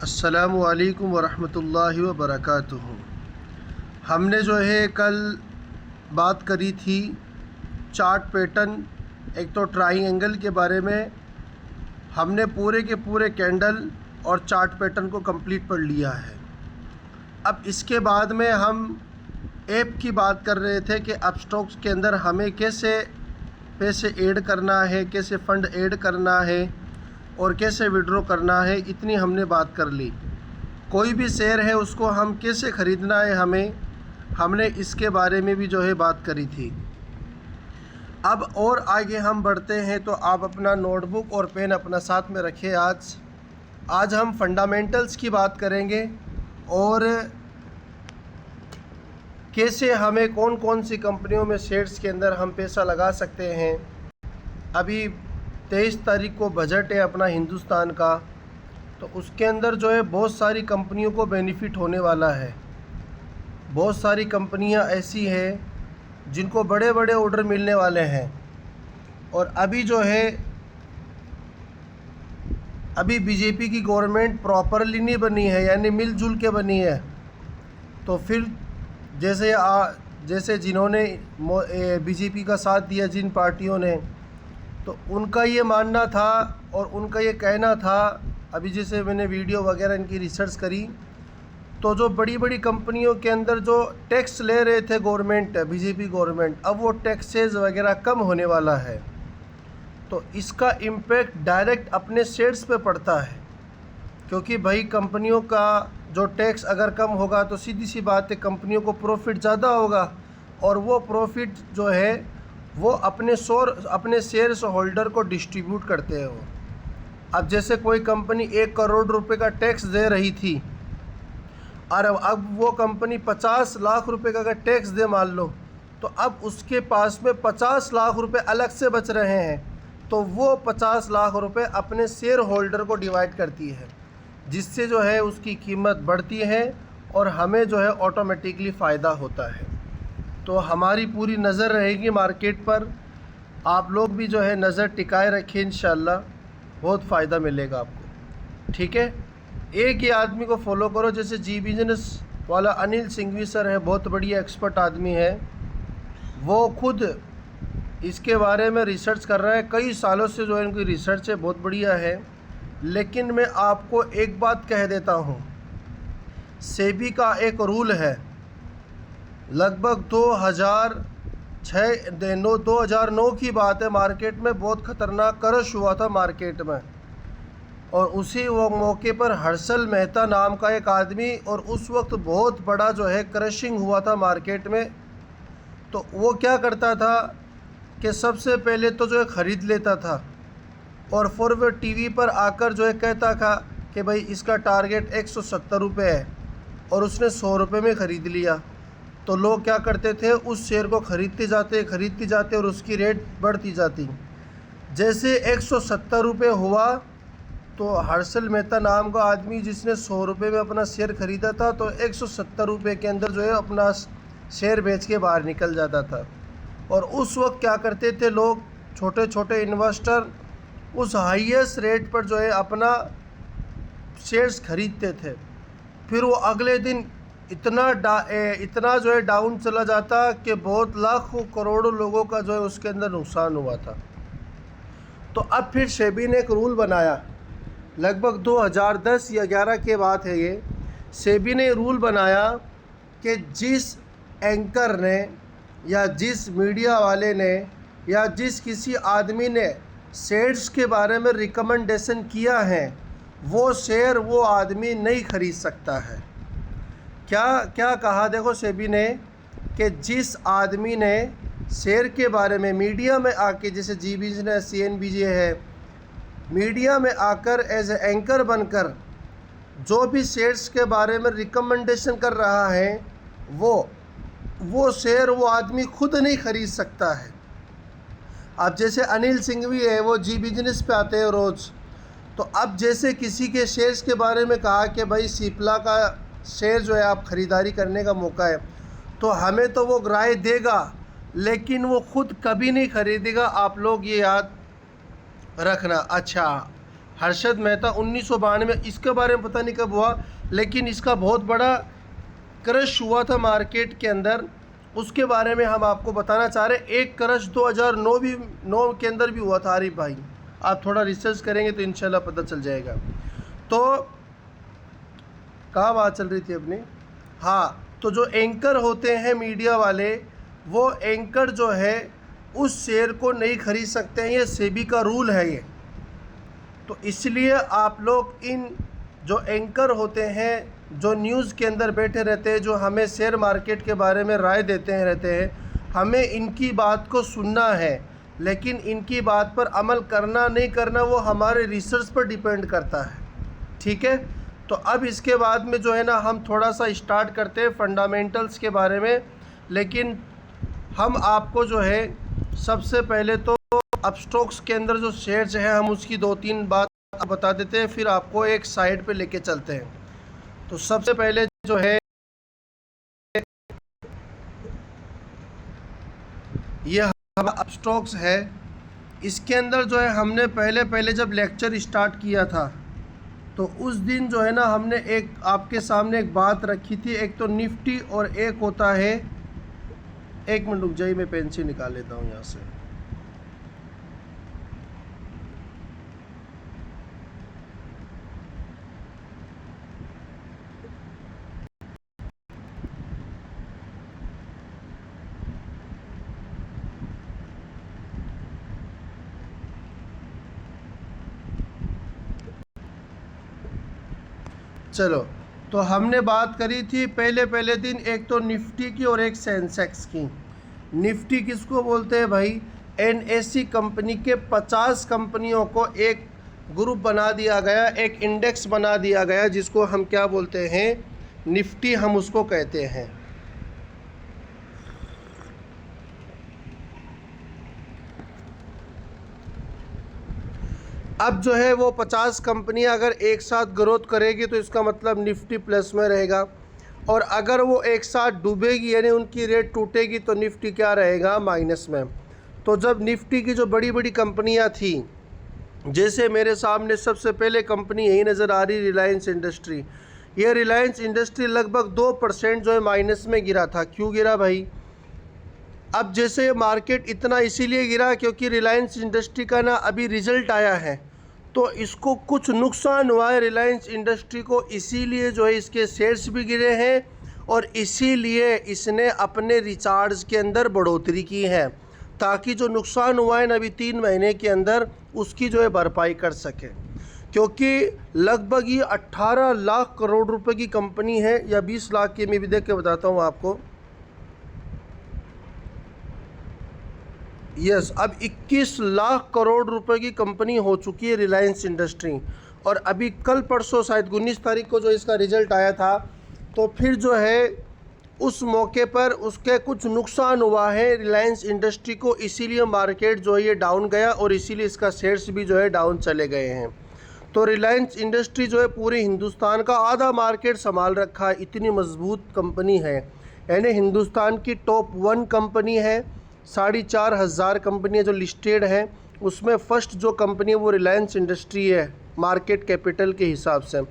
अस्सलामु अलैकुम वरहमतुल्लाहि वबरकातुहू। हमने जो है कल बात करी थी चार्ट पैटर्न, एक तो ट्राइंगल के बारे में। हमने पूरे के पूरे कैंडल और चार्ट पैटर्न को कंप्लीट पढ़ लिया है। अब इसके बाद में हम ऐप की बात कर रहे थे कि अपस्टॉक्स के अंदर हमें कैसे पैसे ऐड करना है, कैसे फ़ंड ऐड करना है और कैसे विड्रॉ करना है। इतनी हमने बात कर ली। कोई भी शेयर है उसको हम कैसे ख़रीदना है हमने इसके बारे में भी जो है बात करी थी। अब और आगे हम बढ़ते हैं, तो आप अपना नोटबुक और पेन अपना साथ में रखें। आज हम फंडामेंटल्स की बात करेंगे और कैसे हमें कौन कौन सी कंपनियों में शेयर्स के अंदर हम पैसा लगा सकते हैं। अभी 23 तारीख को बजट है अपना हिंदुस्तान का, तो उसके अंदर जो है बहुत सारी कंपनियों को बेनिफिट होने वाला है। बहुत सारी कंपनियां ऐसी हैं जिनको बड़े बड़े ऑर्डर मिलने वाले हैं। और अभी जो है अभी बीजेपी की गवर्नमेंट प्रॉपरली नहीं बनी है, यानी मिलजुल के बनी है। तो फिर जैसे जिन्होंने बीजेपी का साथ दिया, जिन पार्टियों ने, तो उनका ये मानना था और उनका ये कहना था, अभी जैसे मैंने वीडियो वगैरह इनकी रिसर्च करी, तो जो बड़ी बड़ी कंपनियों के अंदर जो टैक्स ले रहे थे गवर्नमेंट, बीजेपी गवर्नमेंट, अब वो टैक्सेस वगैरह कम होने वाला है। तो इसका इम्पैक्ट डायरेक्ट अपने शेयर्स पे पड़ता है, क्योंकि भाई कंपनियों का जो टैक्स अगर कम होगा तो सीधी सी बात है कंपनियों को प्रॉफिट ज़्यादा होगा, और वो प्रॉफिट जो है वो अपने शेयर्स होल्डर को डिस्ट्रीब्यूट करते हैं वो। अब जैसे कोई कंपनी 1 करोड़ रुपए का टैक्स दे रही थी और अब वो कंपनी 50 लाख रुपए का अगर टैक्स दे मान लो, तो अब उसके पास में 50 लाख रुपए अलग से बच रहे हैं। तो वो 50 लाख रुपए अपने शेयर होल्डर को डिवाइड करती है, जिससे जो है उसकी कीमत बढ़ती है और हमें जो है ऑटोमेटिकली फ़ायदा होता है। तो हमारी पूरी नज़र रहेगी मार्केट पर। आप लोग भी जो है नज़र टिकाए रखें, इंशाल्लाह बहुत फ़ायदा मिलेगा आपको। ठीक है, एक ही आदमी को फॉलो करो, जैसे जी बिजनेस वाला अनिल सिंघवी सर है, बहुत बढ़िया एक्सपर्ट आदमी है। वो खुद इसके बारे में रिसर्च कर रहा है, कई सालों से जो है इनकी रिसर्च है, बहुत बढ़िया है। लेकिन मैं आपको एक बात कह देता हूँ, सेबी का एक रूल है, लगभग 2009 की बात है, मार्केट में बहुत ख़तरनाक क्रश हुआ था मार्केट में। और उसी वो मौके पर हर्षल मेहता नाम का एक आदमी, और उस वक्त बहुत बड़ा जो है क्रशिंग हुआ था मार्केट में। तो वो क्या करता था कि सबसे पहले तो जो है ख़रीद लेता था, और फिर वो टीवी पर आकर जो है कहता था कि भाई इसका टारगेट 170 रुपये है, और उसने 100 रुपये में ख़रीद लिया। तो लोग क्या करते थे, उस शेयर को ख़रीदते जाते और उसकी रेट बढ़ती जाती। जैसे 170 रुपये हुआ, तो हर्षल मेहता नाम का आदमी जिसने 100 रुपये में अपना शेयर ख़रीदा था, तो 170 रुपये के अंदर जो है अपना शेयर बेच के बाहर निकल जाता था। और उस वक्त क्या करते थे लोग, छोटे छोटे इन्वेस्टर, उस हाईएस्ट रेट पर जो है अपना शेयर्स ख़रीदते थे। फिर वो अगले दिन इतना जो है डाउन चला जाता कि बहुत लाखों करोड़ों लोगों का जो है उसके अंदर नुकसान हुआ था। तो अब फिर सेबी ने एक रूल बनाया, लगभग 2010 या 11 के बात है ये। सेबी ने रूल बनाया कि जिस एंकर ने या जिस मीडिया वाले ने या जिस किसी आदमी ने शेयर्स के बारे में रिकमेंडेशन किया है, वो शेयर वो आदमी नहीं ख़रीद सकता है। क्या कहा देखो सेबी ने, कि जिस आदमी ने शेयर के बारे में मीडिया में आके, जैसे जी बिजनेस, CNBC है, मीडिया में आकर एज ए एंकर बनकर जो भी शेयर्स के बारे में रिकमेंडेशन कर रहा है, वो शेयर वो आदमी खुद नहीं ख़रीद सकता है। अब जैसे अनिल सिंघवी है, वो जी बिजनेस पे आते हैं रोज़। तो अब जैसे किसी के शेयर्स के बारे में कहा कि भाई सिप्ला का शेयर जो है आप ख़रीदारी करने का मौका है, तो हमें तो वो राय देगा, लेकिन वो खुद कभी नहीं ख़रीदेगा। आप लोग ये याद रखना। अच्छा, हर्षद मेहता 1992 में, इसके बारे में पता नहीं कब हुआ, लेकिन इसका बहुत बड़ा क्रश हुआ था मार्केट के अंदर, उसके बारे में हम आपको बताना चाह रहे हैं। एक क्रश 2009 के अंदर भी हुआ था आरिफ भाई, आप थोड़ा रिसर्च करेंगे तो इंशाल्लाह पता चल जाएगा। तो कहाँ बात चल रही थी अपनी, हाँ, तो जो एंकर होते हैं मीडिया वाले, वो एंकर जो है उस शेयर को नहीं खरीद सकते हैं, ये सेबी का रूल है ये। तो इसलिए आप लोग इन जो एंकर होते हैं, जो न्यूज़ के अंदर बैठे रहते हैं, जो हमें शेयर मार्केट के बारे में राय देते हैं रहते हैं, हमें इनकी बात को सुनना है, लेकिन इनकी बात पर अमल करना नहीं करना वो हमारे रिसर्च पर डिपेंड करता है, ठीक है। तो अब इसके बाद में जो है ना, हम थोड़ा सा स्टार्ट करते हैं फंडामेंटल्स के बारे में, लेकिन हम आपको जो है सबसे पहले तो अपस्टॉक्स के अंदर जो शेयर्स हैं, हम उसकी 2-3 बात बता देते हैं, फिर आपको एक साइड पे लेके चलते हैं। तो सबसे पहले जो है ये हमारा अपस्टॉक्स है, इसके अंदर जो है हमने पहले जब लेक्चर स्टार्ट किया था तो उस दिन जो है ना, हमने एक आपके सामने एक बात रखी थी, एक तो निफ्टी और एक होता है, एक मिनट रुक जाइए, मैं पेंसिल निकाल लेता हूँ यहाँ से। चलो, तो हमने बात करी थी पहले दिन एक तो निफ्टी की और एक सेंसेक्स की। निफ्टी किसको बोलते हैं भाई, एनएससी कंपनी के 50 कंपनियों को एक ग्रुप बना दिया गया, एक इंडेक्स बना दिया गया, जिसको हम क्या बोलते हैं, निफ्टी हम उसको कहते हैं। अब जो है वो 50 कंपनियां अगर एक साथ ग्रोथ करेगी तो इसका मतलब निफ्टी प्लस में रहेगा, और अगर वो एक साथ डूबेगी यानी उनकी रेट टूटेगी तो निफ्टी क्या रहेगा, माइनस में। तो जब निफ्टी की जो बड़ी बड़ी कंपनियां थी, जैसे मेरे सामने सबसे पहले कंपनी यही नज़र आ रही, रिलायंस इंडस्ट्री, ये रिलायंस इंडस्ट्री लगभग 2% जो है माइनस में गिरा था। क्यों गिरा भाई, अब जैसे मार्केट इतना इसीलिए गिरा क्योंकि रिलायंस इंडस्ट्री का ना अभी रिज़ल्ट आया है, तो इसको कुछ नुकसान हुआ है रिलायंस इंडस्ट्री को, इसीलिए जो है इसके शेयर्स भी गिरे हैं, और इसीलिए इसने अपने रिचार्ज के अंदर बढ़ोतरी की है, ताकि जो नुकसान हुआ है ना अभी 3 महीने के अंदर, उसकी जो है भरपाई कर सके। क्योंकि लगभग ये 18 लाख करोड़ रुपए की कंपनी है, या 20 लाख की, मैं भी देख के बताता हूँ आपको। यस, अब 21 लाख करोड़ रुपए की कंपनी हो चुकी है रिलायंस इंडस्ट्री, और अभी कल परसों शायद 19 तारीख को जो इसका रिज़ल्ट आया था, तो फिर जो है उस मौके पर उसके कुछ नुकसान हुआ है रिलायंस इंडस्ट्री को, इसीलिए मार्केट जो है ये डाउन गया, और इसीलिए इसका शेयर्स भी जो है डाउन चले गए हैं। तो रिलायंस इंडस्ट्री जो है पूरे हिंदुस्तान का आधा मार्केट संभाल रखा है, इतनी मजबूत कंपनी है, यानी हिंदुस्तान की टॉप 1 कंपनी है। 4,500 कंपनियाँ जो लिस्टेड हैं उसमें फर्स्ट जो कंपनी है वो रिलायंस इंडस्ट्री है मार्केट कैपिटल के हिसाब से।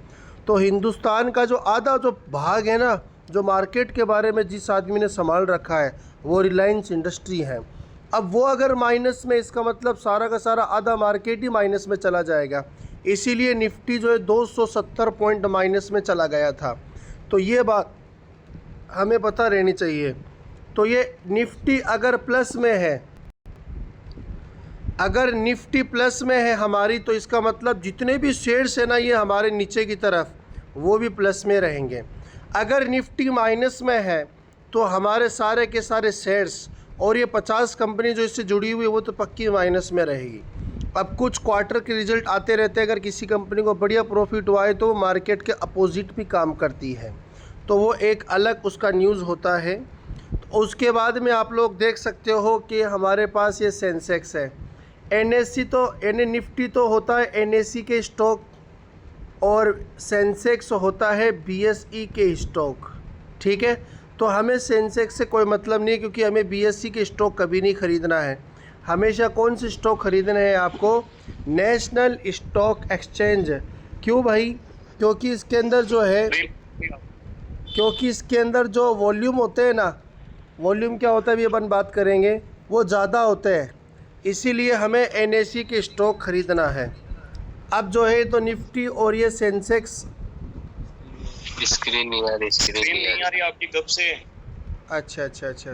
तो हिंदुस्तान का जो आधा जो भाग है ना, जो मार्केट के बारे में जिस आदमी ने संभाल रखा है, वो रिलायंस इंडस्ट्री है। अब वो अगर माइनस में, इसका मतलब सारा का सारा आधा मार्केट ही माइनस में चला जाएगा, इसीलिए निफ्टी जो है 270 पॉइंट माइनस में चला गया था। तो ये बात हमें पता रहनी चाहिए। तो ये निफ्टी अगर प्लस में है, अगर निफ्टी प्लस में है हमारी, तो इसका मतलब जितने भी शेयर्स है ना ये हमारे नीचे की तरफ, वो भी प्लस में रहेंगे। अगर निफ्टी माइनस में है तो हमारे सारे के सारे शेयर्स और ये 50 कंपनी जो इससे जुड़ी हुई है वो तो पक्की माइनस में रहेगी। अब कुछ क्वार्टर के रिजल्ट आते रहते हैं, अगर किसी कंपनी को बढ़िया प्रॉफिट हुआ है तो मार्केट के अपोजिट भी काम करती है, तो वो एक अलग उसका न्यूज़ होता है। तो उसके बाद में आप लोग देख सकते हो कि हमारे पास ये सेंसेक्स है, एनएससी तो निफ्टी तो होता है एनएससी के स्टॉक, और सेंसेक्स होता है बीएसई के स्टॉक, ठीक है। तो हमें सेंसेक्स से कोई मतलब नहीं है, क्योंकि हमें बीएसई के स्टॉक कभी नहीं ख़रीदना है। हमेशा कौन से स्टॉक ख़रीदने हैं आपको, नेशनल स्टॉक एक्सचेंज। क्यों भाई? क्योंकि इसके अंदर जो है, क्योंकि इसके अंदर जो वॉल्यूम होते हैं ना, वॉल्यूम क्या होता है अभी अपन बात करेंगे, वो ज़्यादा होते हैं, इसीलिए हमें NSE के स्टॉक ख़रीदना है। अब जो है तो निफ्टी और ये सेंसेक्स, स्क्रीन नहीं आ रही, स्क्रीन नहीं आ रही आपकी कब से? अच्छा अच्छा अच्छा,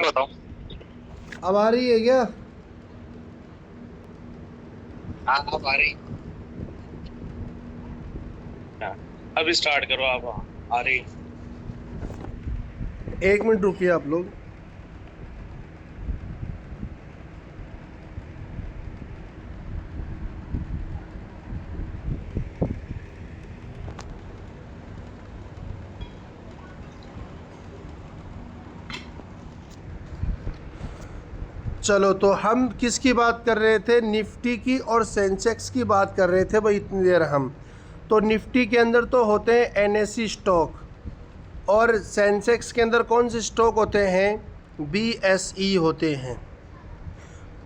बताओ। अब आ रही है क्या? हाँ अब आ रही। अब स्टार्ट करो आप। आ रही। 1 मिनट रुकिए आप लोग। चलो, तो हम किसकी बात कर रहे थे? निफ्टी की और सेंसेक्स की बात कर रहे थे भाई इतनी देर हम। तो निफ्टी के अंदर तो होते हैं NSE स्टॉक, और सेंसेक्स के अंदर कौन से स्टॉक होते हैं? BSE होते हैं।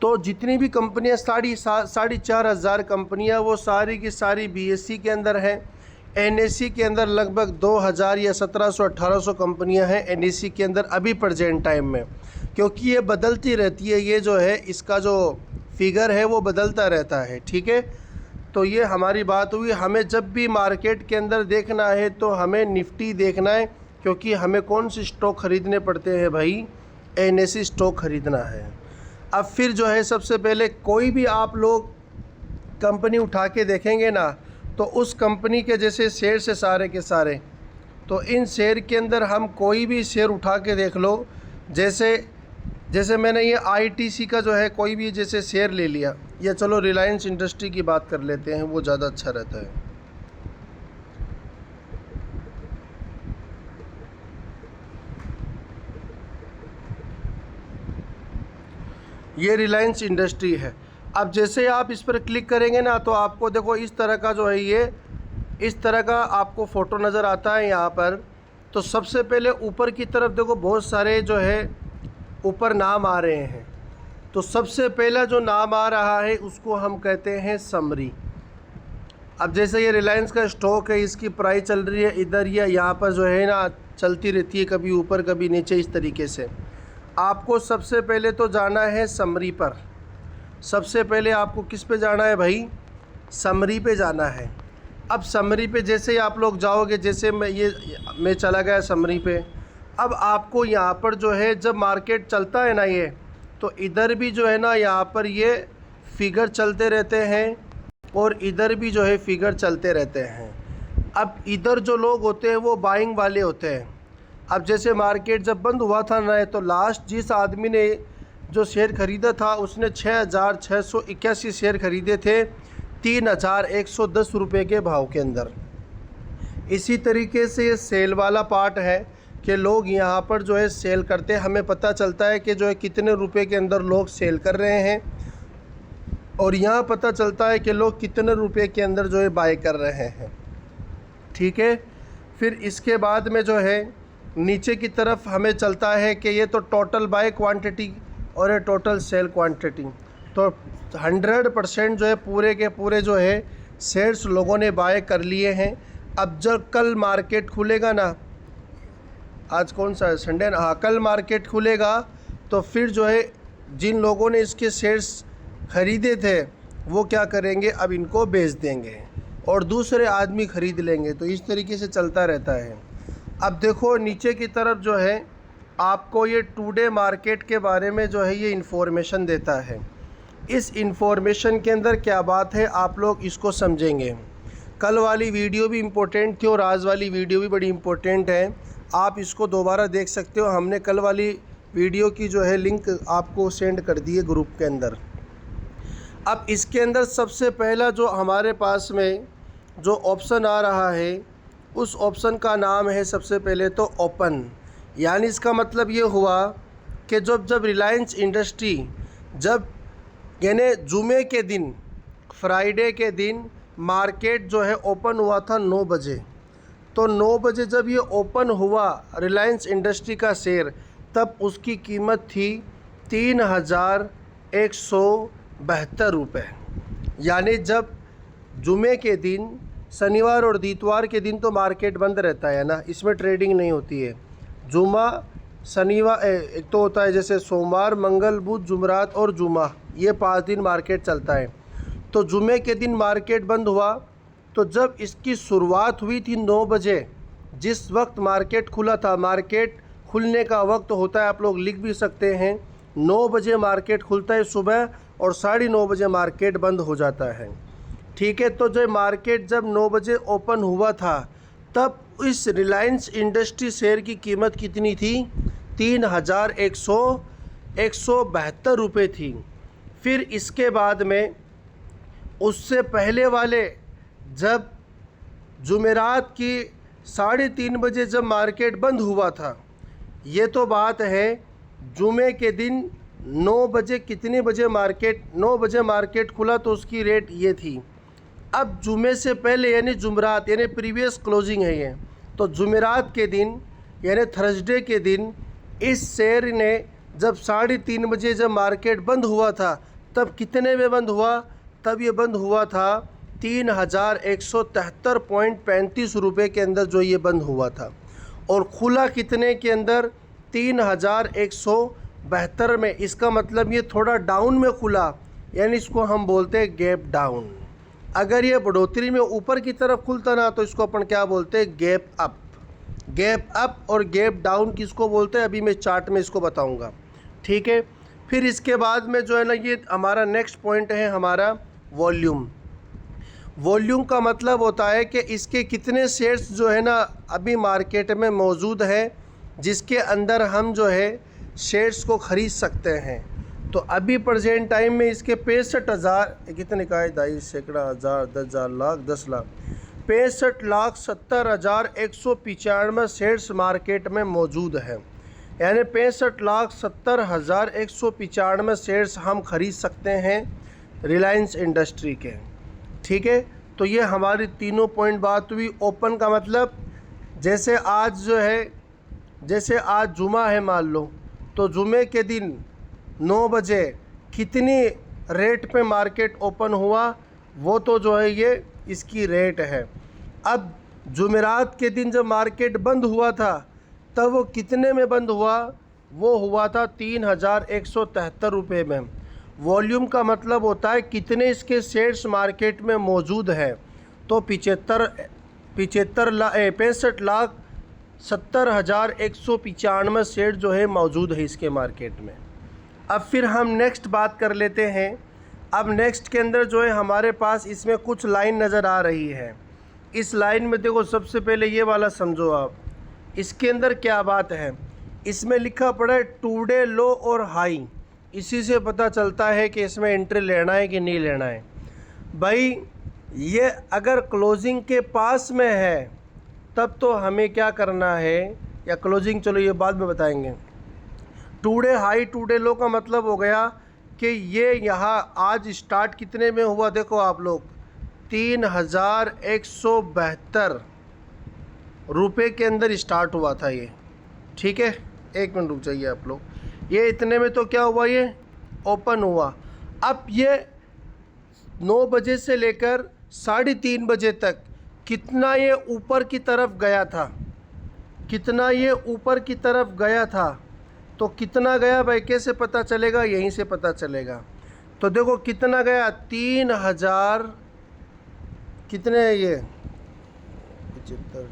तो जितनी भी कंपनियां, 4,500 कंपनियां, वो सारी की सारी BSE के अंदर हैं। NSE के अंदर लगभग 2,000 या 1,700-1,800 कंपनियां हैं NSE के अंदर अभी प्रेजेंट टाइम में, क्योंकि ये बदलती रहती है। ये जो है इसका जो फिगर है वो बदलता रहता है, ठीक है। तो ये हमारी बात हुई। हमें जब भी मार्केट के अंदर देखना है तो हमें निफ्टी देखना है, क्योंकि हमें कौन से स्टॉक ख़रीदने पड़ते हैं भाई? NSE स्टॉक ख़रीदना है। अब फिर जो है सबसे पहले कोई भी आप लोग कंपनी उठा के देखेंगे ना, तो उस कंपनी के जैसे शेयर से सारे के सारे, तो इन शेयर के अंदर हम कोई भी शेयर उठा के देख लो, जैसे मैंने ये ITC का जो है कोई भी जैसे शेयर ले लिया, या चलो रिलायंस इंडस्ट्री की बात कर लेते हैं, वो ज़्यादा अच्छा रहता है। ये रिलायंस इंडस्ट्री है। अब जैसे आप इस पर क्लिक करेंगे ना, तो आपको देखो इस तरह का जो है, ये इस तरह का आपको फ़ोटो नज़र आता है यहाँ पर। तो सबसे पहले ऊपर की तरफ देखो बहुत सारे जो है ऊपर नाम आ रहे हैं। तो सबसे पहला जो नाम आ रहा है उसको हम कहते हैं समरी। अब जैसे ये रिलायंस का स्टॉक है, इसकी प्राइस चल रही है इधर, या यहाँ पर जो है ना चलती रहती है, कभी ऊपर कभी नीचे, इस तरीके से। आपको सबसे पहले तो जाना है समरी पर। सबसे पहले आपको किस पे जाना है भाई? समरी पे जाना है। अब समरी पे जैसे ही आप लोग जाओगे, जैसे मैं चला गया समरी पे। अब आपको यहाँ पर जो है जब मार्केट चलता है ना ये, तो इधर भी जो है ना यहाँ पर ये फिगर चलते रहते हैं, और इधर भी जो है फिगर चलते रहते हैं। अब इधर जो लोग होते हैं वो बाइंग वाले होते हैं। अब जैसे मार्केट जब बंद हुआ था ना, तो लास्ट जिस आदमी ने जो शेयर ख़रीदा था उसने 6,681 शेयर ख़रीदे थे 3,110 रुपये के भाव के अंदर। इसी तरीके से ये सेल वाला पार्ट है कि लोग यहाँ पर जो है सेल करते हैं। हमें पता चलता है कि जो है कितने रुपए के अंदर लोग सेल कर रहे हैं, और यहाँ पता चलता है कि लोग कितने रुपए के अंदर जो है बाय कर रहे हैं, ठीक है। फिर इसके बाद में जो है नीचे की तरफ हमें चलता है कि ये तो टोटल बाय क्वांटिटी और ये टोटल सेल क्वांटिटी। तो 100% जो है पूरे के पूरे जो है शेयर्स लोगों ने बाय कर लिए हैं। अब जब कल मार्केट खुलेगा ना, आज कौन सा है? संडे ना। हाँ, कल मार्केट खुलेगा तो फिर जो है जिन लोगों ने इसके शेयर्स ख़रीदे थे वो क्या करेंगे? अब इनको बेच देंगे और दूसरे आदमी ख़रीद लेंगे। तो इस तरीके से चलता रहता है। अब देखो नीचे की तरफ जो है आपको ये टुडे मार्केट के बारे में जो है ये इन्फॉर्मेशन देता है। इस इन्फॉर्मेशन के अंदर क्या बात है आप लोग इसको समझेंगे। कल वाली वीडियो भी इम्पोर्टेंट थी और आज वाली वीडियो भी बड़ी इम्पोर्टेंट है। आप इसको दोबारा देख सकते हो। हमने कल वाली वीडियो की जो है लिंक आपको सेंड कर दी है ग्रुप के अंदर। अब इसके अंदर सबसे पहला जो हमारे पास में जो ऑप्शन आ रहा है उस ऑप्शन का नाम है सबसे पहले तो ओपन। यानी इसका मतलब ये हुआ कि जब रिलायंस इंडस्ट्री यानी जुमे के दिन, फ्राइडे के दिन मार्केट जो है ओपन हुआ था 9 बजे, तो 9 बजे जब ये ओपन हुआ रिलायंस इंडस्ट्री का शेयर, तब उसकी कीमत थी 3,172 रुपये। यानी जब जुमे के दिन, शनिवार और इतवार के दिन तो मार्केट बंद रहता है ना, इसमें ट्रेडिंग नहीं होती है। जुमा, शनिवार, एक तो होता है जैसे सोमवार, मंगल, बुध, जुमरात और जुमा, ये 5 दिन मार्केट चलता है। तो जुमे के दिन मार्केट बंद हुआ, तो जब इसकी शुरुआत हुई थी 9 बजे, जिस वक्त मार्केट खुला था, मार्केट खुलने का वक्त होता है, आप लोग लिख भी सकते हैं, 9 बजे मार्केट खुलता है सुबह और 9:30 बजे मार्केट बंद हो जाता है। ठीक है, तो जब मार्केट जब 9 बजे ओपन हुआ था, तब इस रिलायंस इंडस्ट्री शेयर की कीमत कितनी थी? 3,172 रुपये थी। फिर इसके बाद में उससे पहले वाले, जब जुमेरात की 3:30 बजे जब मार्केट बंद हुआ था, ये तो बात है जुमे के दिन 9 बजे, कितने बजे मार्केट, 9 बजे मार्केट खुला तो उसकी रेट ये थी। अब जुमे से पहले यानी जुमरात, यानी प्रीवियस क्लोजिंग है ये, तो जुमेरात के दिन यानी थर्सडे के दिन इस शेयर ने जब 3:30 बजे जब मार्केट बंद हुआ था, तब कितने में बंद हुआ? तब ये बंद हुआ था 3,173.35 रुपये के अंदर जो ये बंद हुआ था, और खुला कितने के अंदर? 3,172 में। इसका मतलब ये थोड़ा डाउन में खुला, यानी इसको हम बोलते हैं गैप डाउन। अगर ये बढ़ोतरी में ऊपर की तरफ खुलता ना, तो इसको अपन क्या बोलते हैं? Gap up. गैप अप और गैप डाउन किसको बोलते हैं, अभी मैं चार्ट में इसको बताऊंगा। ठीक है, फिर इसके बाद में जो है ना, ये हमारा नेक्स्ट पॉइंट है हमारा वॉल्यूम। वॉल्यूम का मतलब होता है कि इसके कितने शेयर्स जो है ना अभी मार्केट में मौजूद है, जिसके अंदर हम जो है शेयर्स को ख़रीद सकते हैं। तो अभी प्रेजेंट टाइम में इसके 65,000, कितने का है? 2.5 सैकड़ा, 1000, 10,000, लाख, 10 लाख, 65,70,195 शेयर्स मार्केट में मौजूद हैं। यानी 65,70,195 शेयर्स हम ख़रीद सकते हैं रिलायंस इंडस्ट्री के। ठीक है, तो ये हमारी तीनों पॉइंट बात हुई। ओपन का मतलब, जैसे आज जो है, जैसे आज जुमा है मान लो, तो जुमे के दिन 9 बजे कितनी रेट पे मार्केट ओपन हुआ, वो तो जो है ये इसकी रेट है। अब जुमेरात के दिन जब मार्केट बंद हुआ था, तब वो कितने में बंद हुआ? वो हुआ था 3,173 रुपये में। वॉल्यूम का मतलब होता है कितने इसके शेयर्स मार्केट में मौजूद हैं, तो 65,70,195 शेयर जो है मौजूद है इसके मार्केट में। अब फिर हम नेक्स्ट बात कर लेते हैं। अब नेक्स्ट के अंदर जो है हमारे पास इसमें कुछ लाइन नज़र आ रही है। इस लाइन में देखो, सबसे पहले ये वाला समझो आप, इसके अंदर क्या बात है। इसमें लिखा पड़ा है टुडे लो और हाई। इसी से पता चलता है कि इसमें एंट्री लेना है कि नहीं लेना है। भाई ये अगर क्लोजिंग के पास में है, तब तो हमें क्या करना है, या क्लोजिंग, चलो ये बाद में बताएंगे। टुडे हाई टुडे लो का मतलब हो गया कि ये यहाँ आज स्टार्ट कितने में हुआ, देखो आप लोग, 3,172 रुपये के अंदर स्टार्ट हुआ था ये। ठीक है, एक मिनट रुक जाइए आप लोग। ये इतने में तो क्या हुआ, ये ओपन हुआ। अब ये 9 बजे से लेकर 3:30 बजे तक कितना ये ऊपर की तरफ गया था, कितना ये ऊपर की तरफ गया था। तो कितना गया भाई, कैसे पता चलेगा? यहीं से पता चलेगा। तो देखो कितना गया, 3,000, कितने है ये, 75,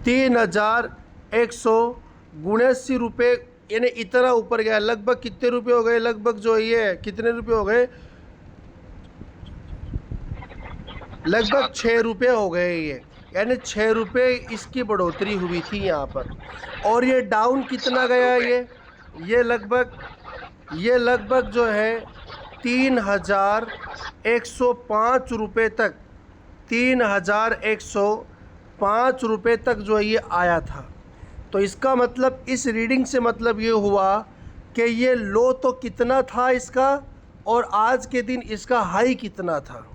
3,179 रुपये, यानी इतना ऊपर गया। लगभग कितने रुपए हो गए, लगभग जो ये कितने रुपए हो गए, लगभग 6 रुपये हो गए ये, यानी 6 रुपये इसकी बढ़ोतरी हुई थी यहाँ पर। और ये डाउन कितना गया, ये लगभग जो है 3,105 रुपये तक, 3,105 रुपये तक जो है ये आया था। तो इसका मतलब, इस रीडिंग से मतलब ये हुआ कि ये लो तो कितना था इसका, और आज के दिन इसका हाई कितना था।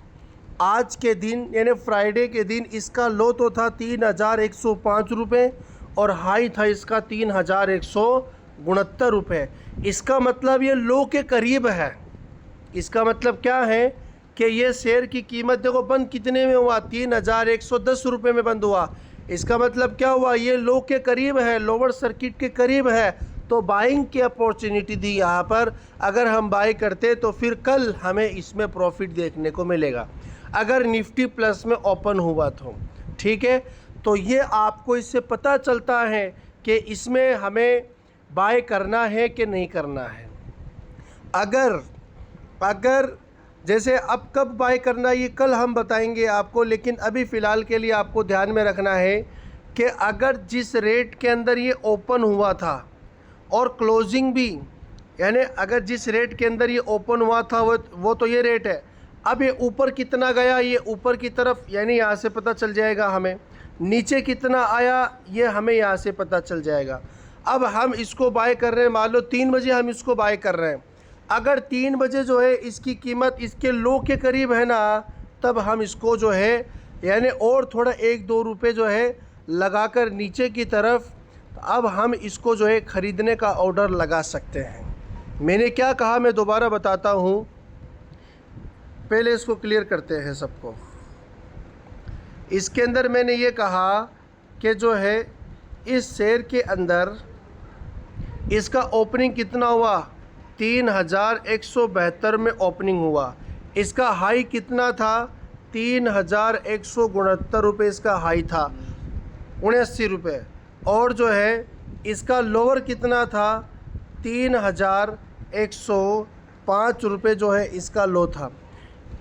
आज के दिन यानी फ्राइडे के दिन इसका लो तो था 3,105 रुपये और हाई था इसका 3,169 रुपये। इसका मतलब ये लो के करीब है। इसका मतलब क्या है कि ये शेयर की कीमत देखो बंद कितने में हुआ, 3,110 रुपये में बंद हुआ। इसका मतलब क्या हुआ, ये लो के करीब है, लोअर सर्किट के करीब है, तो बाइंग की अपॉर्चुनिटी दी यहाँ पर। अगर हम बाई करते तो फिर कल हमें इसमें प्रॉफिट देखने को मिलेगा अगर निफ्टी प्लस में ओपन हुआ तो, ठीक है। तो ये आपको इससे पता चलता है कि इसमें हमें बाय करना है कि नहीं करना है। अगर जैसे अब कब बाय करना ये कल हम बताएंगे आपको, लेकिन अभी फ़िलहाल के लिए आपको ध्यान में रखना है कि अगर जिस रेट के अंदर ये ओपन हुआ था और क्लोजिंग भी, यानी अगर जिस रेट के अंदर ये ओपन हुआ था वो तो ये रेट है। अब ये ऊपर कितना गया, ये ऊपर की तरफ, यानी यहाँ से पता चल जाएगा हमें। नीचे कितना आया ये हमें यहाँ से पता चल जाएगा। अब हम इसको बाय कर रहे हैं, मान लो 3 बजे हम इसको बाय कर रहे हैं। अगर 3 बजे जो है इसकी कीमत इसके लो के करीब है ना, तब हम इसको जो है यानी और थोड़ा 1-2 रुपये जो है लगाकर नीचे की तरफ, अब हम इसको जो है ख़रीदने का ऑर्डर लगा सकते हैं। मैंने क्या कहा मैं दोबारा बताता हूँ, पहले इसको क्लियर करते हैं सबको। इसके अंदर मैंने ये कहा कि जो है इस शेयर के अंदर इसका ओपनिंग कितना हुआ, 3,172 में ओपनिंग हुआ। इसका हाई कितना था, 3,169 रुपये इसका हाई था, 79 रुपये। और जो है इसका लोअर कितना था, 3,105 रुपये जो है इसका लो था।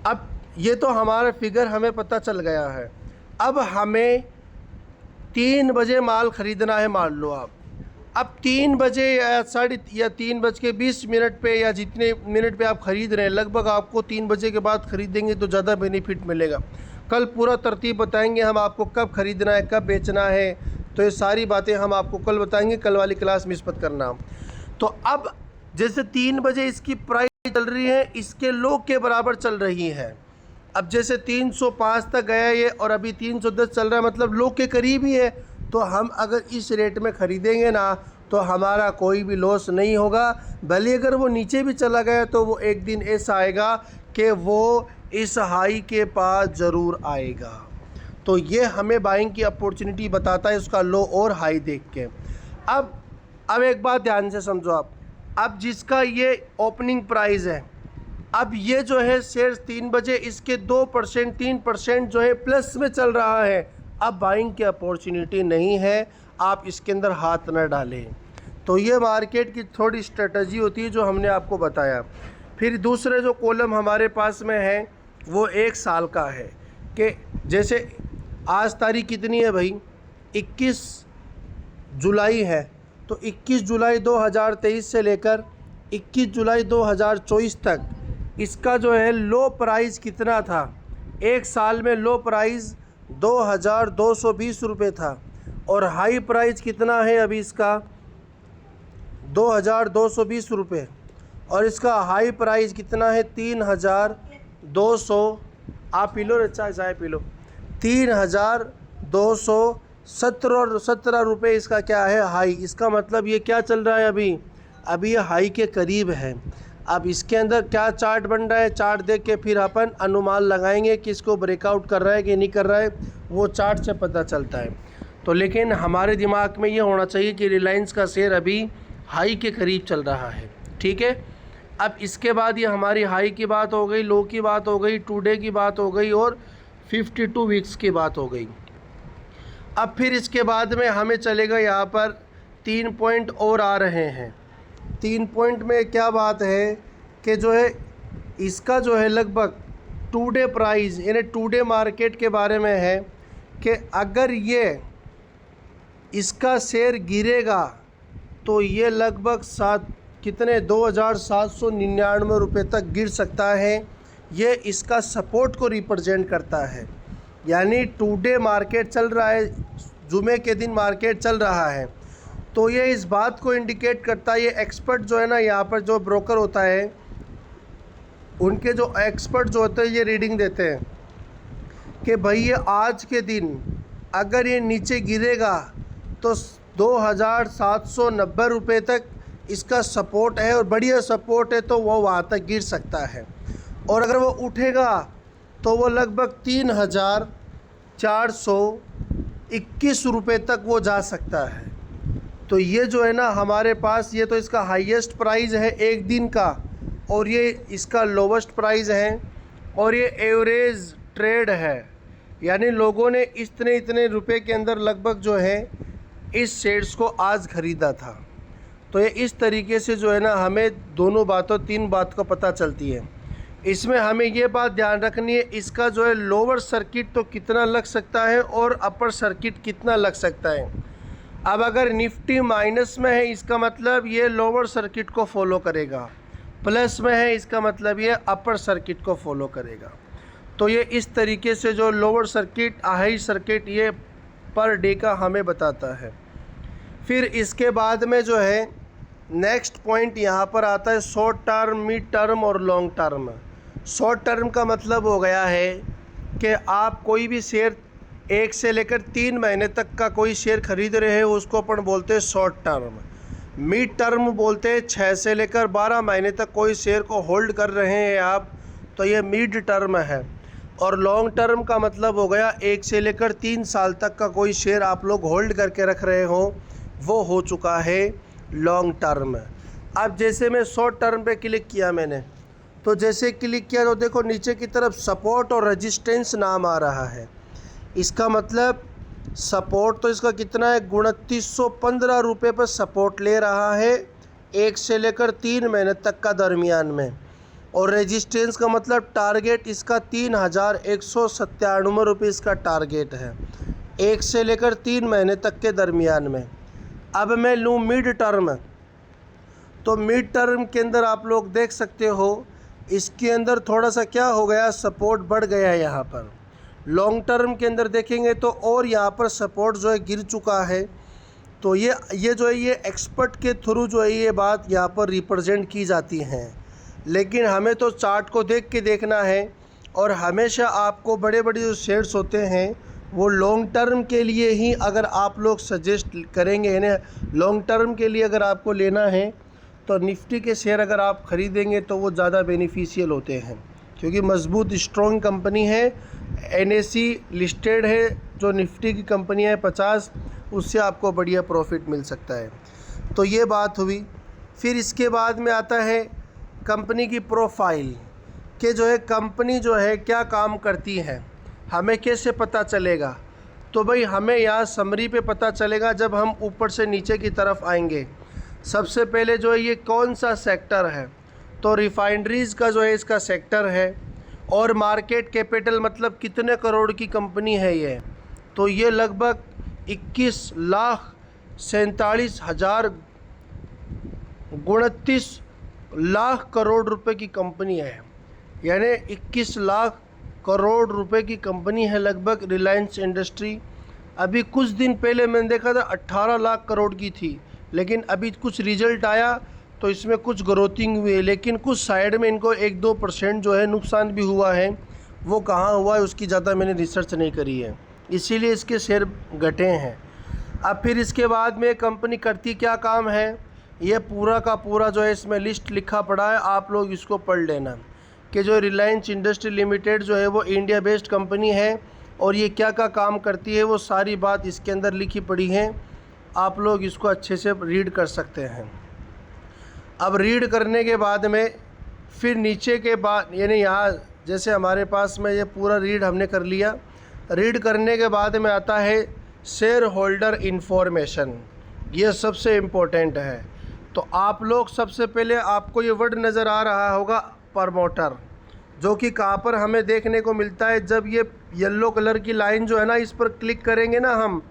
अब ये तो हमारा फिगर हमें पता चल गया है। अब हमें 3 बजे माल ख़रीदना है, मान लो आप। अब 3 बजे या 3:20 पे या जितने मिनट पे आप ख़रीद रहे हैं, लगभग आपको 3 बजे के बाद ख़रीदेंगे तो ज़्यादा बेनिफिट मिलेगा। कल पूरा तरतीब बताएंगे हम आपको, कब ख़रीदना है कब बेचना है, तो ये सारी बातें हम आपको कल बताएंगे। कल वाली क्लास मिस मत करना। तो अब जैसे 3 बजे इसकी प्राइस चल रही है, इसके लो के बराबर चल रही है। अब जैसे 305 तक गया ये और अभी 310 चल रहा है, मतलब लो के करीब ही है। तो हम अगर इस रेट में ख़रीदेंगे ना तो हमारा कोई भी लॉस नहीं होगा। भले अगर वो नीचे भी चला गया तो वो एक दिन ऐसा आएगा कि वो इस हाई के पास ज़रूर आएगा। तो ये हमें बाइंग की अपॉर्चुनिटी बताता है, उसका लो और हाई देख के। अब एक बात ध्यान से समझो आप। अब जिसका ये ओपनिंग प्राइस है, अब ये जो है शेयर 3 बजे इसके 2% 3% जो है प्लस में चल रहा है। अब बाइंग की अपॉर्चुनिटी नहीं है, आप इसके अंदर हाथ न डालें। तो ये मार्केट की थोड़ी स्ट्रेटजी होती है जो हमने आपको बताया। फिर दूसरे जो कॉलम हमारे पास में है वो 1 साल का है कि जैसे आज तारीख कितनी है भाई, 21 जुलाई है। तो 21 जुलाई 2023 से लेकर 21 जुलाई 2024 तक इसका जो है लो प्राइस कितना था, 1 साल में लो प्राइस 2,220 रुपये था। और हाई प्राइस कितना है अभी इसका, 2,220 रुपये। और इसका हाई प्राइस कितना है, 3,200, आप पी लो अच्छा चाय पी लो, 3,217 रुपये इसका क्या है हाई। इसका मतलब ये क्या चल रहा है अभी ये हाई के करीब है। अब इसके अंदर क्या चार्ट बन रहा है, चार्ट देख के फिर अपन अनुमान लगाएंगे कि इसको ब्रेकआउट कर रहा है कि नहीं कर रहा है, वो चार्ट से पता चलता है। तो लेकिन हमारे दिमाग में ये होना चाहिए कि रिलायंस का शेयर अभी हाई के करीब चल रहा है, ठीक है। अब इसके बाद ये हमारी हाई की बात हो गई, लो की बात हो गई, 2 डे की बात हो गई और 52 वीक्स की बात हो गई। अब फिर इसके बाद में हमें चलेगा यहाँ पर 3 पॉइंट और आ रहे हैं। 3 पॉइंट में क्या बात है कि जो है इसका जो है लगभग 2 डे प्राइस यानी 2 डे मार्केट के बारे में है कि अगर ये इसका शेयर गिरेगा तो ये लगभग 2,799 रुपये तक गिर सकता है। ये इसका सपोर्ट को रिप्रेजेंट करता है। यानी 2 डे मार्केट चल रहा है, जुमे के दिन मार्केट चल रहा है, तो ये इस बात को इंडिकेट करता है। ये एक्सपर्ट जो है ना, यहाँ पर जो ब्रोकर होता है, उनके जो एक्सपर्ट जो होते हैं ये रीडिंग देते हैं कि भाई ये आज के दिन अगर ये नीचे गिरेगा तो 2790 रुपये तक इसका सपोर्ट है और बढ़िया सपोर्ट है, तो वो वहाँ तक गिर सकता है। और अगर वो उठेगा तो वो लगभग 3421 रुपये तक वो जा सकता है। तो ये जो है ना हमारे पास, ये तो इसका हाईएस्ट प्राइस है एक दिन का और ये इसका लोवेस्ट प्राइस है और ये एवरेज ट्रेड है, यानी लोगों ने इतने इतने रुपए के अंदर लगभग जो है इस शेयर्स को आज ख़रीदा था। तो ये इस तरीके से जो है ना हमें दोनों बातों तीन बात को पता चलती है। इसमें हमें ये बात ध्यान रखनी है, इसका जो है लोअर सर्किट तो कितना लग सकता है और अपर सर्किट कितना लग सकता है। अब अगर निफ्टी माइनस में है इसका मतलब ये लोअर सर्किट को फॉलो करेगा, प्लस में है इसका मतलब ये अपर सर्किट को फॉलो करेगा। तो ये इस तरीके से जो लोअर सर्किट हाई सर्किट ये पर डे का हमें बताता है। फिर इसके बाद में जो है नेक्स्ट पॉइंट यहाँ पर आता है शॉर्ट टर्म, मिड टर्म और लॉन्ग टर्म। शॉर्ट टर्म का मतलब हो गया है कि आप कोई भी शेयर 1 से लेकर 3 महीने तक का कोई शेयर खरीद रहे हो उसको अपन बोलते हैं शॉर्ट टर्म। मिड टर्म बोलते हैं 6 से लेकर 12 महीने तक कोई शेयर को होल्ड कर रहे हैं आप, तो ये मिड टर्म है। और लॉन्ग टर्म का मतलब हो गया 1 से लेकर 3 साल तक का कोई शेयर आप लोग होल्ड करके रख रहे हो, वो हो चुका है लॉन्ग टर्म। अब जैसे मैं शॉर्ट टर्म पे क्लिक किया मैंने, तो जैसे क्लिक किया तो देखो नीचे की तरफ सपोर्ट और रेजिस्टेंस नाम आ रहा है। इसका मतलब सपोर्ट तो इसका कितना है 2915 रुपये पर सपोर्ट ले रहा है 1 से लेकर 3 महीने तक का दरमियान में। और रेजिस्टेंस का मतलब टारगेट इसका 3197 रुपये इसका टारगेट है 1 से लेकर 3 महीने तक के दरमियान में। अब मैं लूँ मिड टर्म, तो मिड टर्म के अंदर आप लोग देख सकते हो इसके अंदर थोड़ा सा क्या हो गया, सपोर्ट बढ़ गया है यहाँ पर। लॉन्ग टर्म के अंदर देखेंगे तो और यहाँ पर सपोर्ट जो है गिर चुका है। तो ये जो है ये एक्सपर्ट के थ्रू जो है ये बात यहाँ पर रिप्रेजेंट की जाती हैं, लेकिन हमें तो चार्ट को देख के देखना है। और हमेशा आपको बड़े बड़े जो शेयर्स होते हैं वो लॉन्ग टर्म के लिए ही अगर आप लोग सजेस्ट करेंगे, यानी लॉन्ग टर्म के लिए अगर आपको लेना है तो निफ्टी के शेयर अगर आप ख़रीदेंगे तो वो ज़्यादा बेनिफिशियल होते हैं, क्योंकि मजबूत स्ट्रॉन्ग कंपनी है, NSE लिस्टेड है, जो निफ्टी की कंपनी है 50, उससे आपको बढ़िया प्रॉफिट मिल सकता है। तो ये बात हुई। फिर इसके बाद में आता है कंपनी की प्रोफाइल, कि जो है कंपनी जो है क्या काम करती है, हमें कैसे पता चलेगा। तो भाई हमें यहाँ समरी पे पता चलेगा जब हम ऊपर से नीचे की तरफ आएंगे। सबसे पहले जो है ये कौन सा सेक्टर है, तो रिफाइनरीज़ का जो है इसका सेक्टर है। और मार्केट कैपिटल मतलब कितने करोड़ की कंपनी है ये, तो ये लगभग 21,47,029 लाख करोड़ रुपए की कंपनी है, यानी 21 लाख करोड़ रुपए की कंपनी है लगभग रिलायंस इंडस्ट्री। अभी कुछ दिन पहले मैंने देखा था 18 लाख करोड़ की थी, लेकिन अभी कुछ रिजल्ट आया तो इसमें कुछ ग्रोथिंग हुई है, लेकिन कुछ साइड में इनको 1-2% जो है नुकसान भी हुआ है। वो कहाँ हुआ है उसकी ज़्यादा मैंने रिसर्च नहीं करी है, इसीलिए इसके शेयर घटे हैं। अब फिर इसके बाद में कंपनी करती क्या काम है, ये पूरा का पूरा जो है इसमें लिस्ट लिखा पड़ा है, आप लोग इसको पढ़ लेना कि जो रिलायंस इंडस्ट्री लिमिटेड जो है वो इंडिया बेस्ड कंपनी है और ये क्या क्या काम करती है वो सारी बात इसके अंदर लिखी पड़ी है, आप लोग इसको अच्छे से रीड कर सकते हैं। अब रीड करने के बाद में फिर नीचे के बाद यानी यहाँ जैसे हमारे पास में ये पूरा रीड हमने कर लिया। रीड करने के बाद में आता है शेयर होल्डर इन्फॉर्मेशन, ये सबसे इम्पोर्टेंट है। तो आप लोग सबसे पहले आपको ये वर्ड नज़र आ रहा होगा प्रमोटर, जो कि कहाँ पर हमें देखने को मिलता है, जब ये येलो कलर की लाइन जो है ना इस पर क्लिक करेंगे ना हम,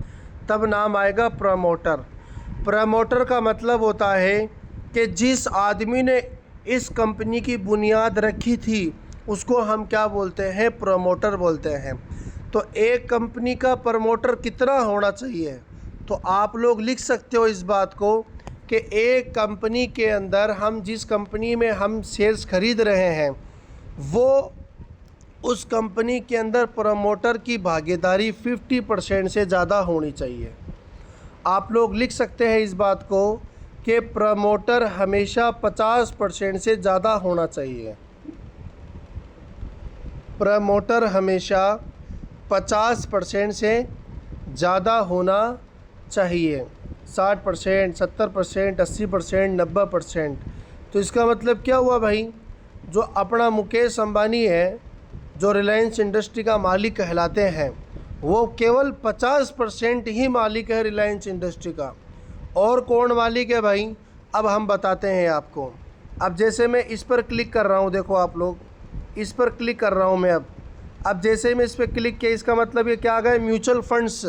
तब नाम आएगा प्रमोटर। प्रमोटर का मतलब होता है कि जिस आदमी ने इस कंपनी की बुनियाद रखी थी उसको हम क्या बोलते हैं, प्रमोटर बोलते हैं। तो एक कंपनी का प्रमोटर कितना होना चाहिए, तो आप लोग लिख सकते हो इस बात को कि एक कंपनी के अंदर हम जिस कंपनी में हम शेयर्स खरीद रहे हैं वो उस कंपनी के अंदर प्रमोटर की भागीदारी 50% से ज़्यादा होनी चाहिए। आप लोग लिख सकते हैं इस बात को कि प्रमोटर हमेशा 50% से ज़्यादा होना चाहिए। प्रमोटर हमेशा 50% से ज़्यादा होना चाहिए। 60%, 70%, 80%, 90%। तो इसका मतलब क्या हुआ भाई, जो अपना मुकेश अंबानी है, जो रिलायंस इंडस्ट्री का मालिक कहलाते हैं, वो केवल 50% ही मालिक है रिलायंस इंडस्ट्री का। और कौन मालिक है भाई, अब हम बताते हैं आपको। अब जैसे मैं इस पर क्लिक कर रहा हूँ, देखो आप लोग, इस पर क्लिक कर रहा हूँ मैं। अब जैसे ही मैं इस पर क्लिक किया, इसका मतलब ये क्या आ गया, म्यूचुअल फंड्स।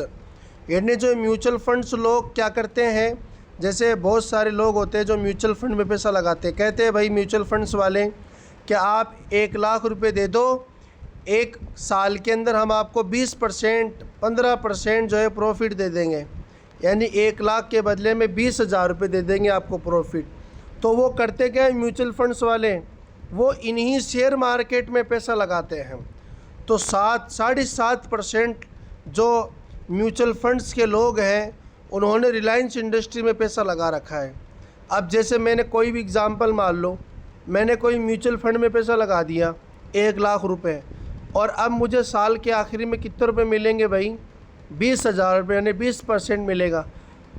यानी जो म्यूचुअल फंड्स लोग क्या करते हैं, जैसे बहुत सारे लोग होते हैं जो म्यूचुअल फंड में पैसा लगाते हैं। कहते हैं भाई म्यूचुअल फंड्स वाले कि आप 1 लाख रुपए दे दो, 1 साल के अंदर हम आपको 20%, 15% जो है प्रॉफिट दे देंगे। यानी 1 लाख के बदले में 20,000 रुपये दे देंगे आपको प्रॉफिट। तो वो करते क्या है म्यूचुअल फंड्स वाले, वो इन्हीं शेयर मार्केट में पैसा लगाते हैं। तो 7.5% जो म्यूचुअल फंड्स के लोग हैं, उन्होंने रिलायंस इंडस्ट्री में पैसा लगा रखा है। अब जैसे मैंने कोई भी एग्ज़ाम्पल मान लो, मैंने कोई म्यूचुअल फंड में पैसा लगा दिया 1 लाख रुपए, और अब मुझे साल के आखिरी में कितने रुपए मिलेंगे भाई, 20,000 रुपये, यानी 20% मिलेगा।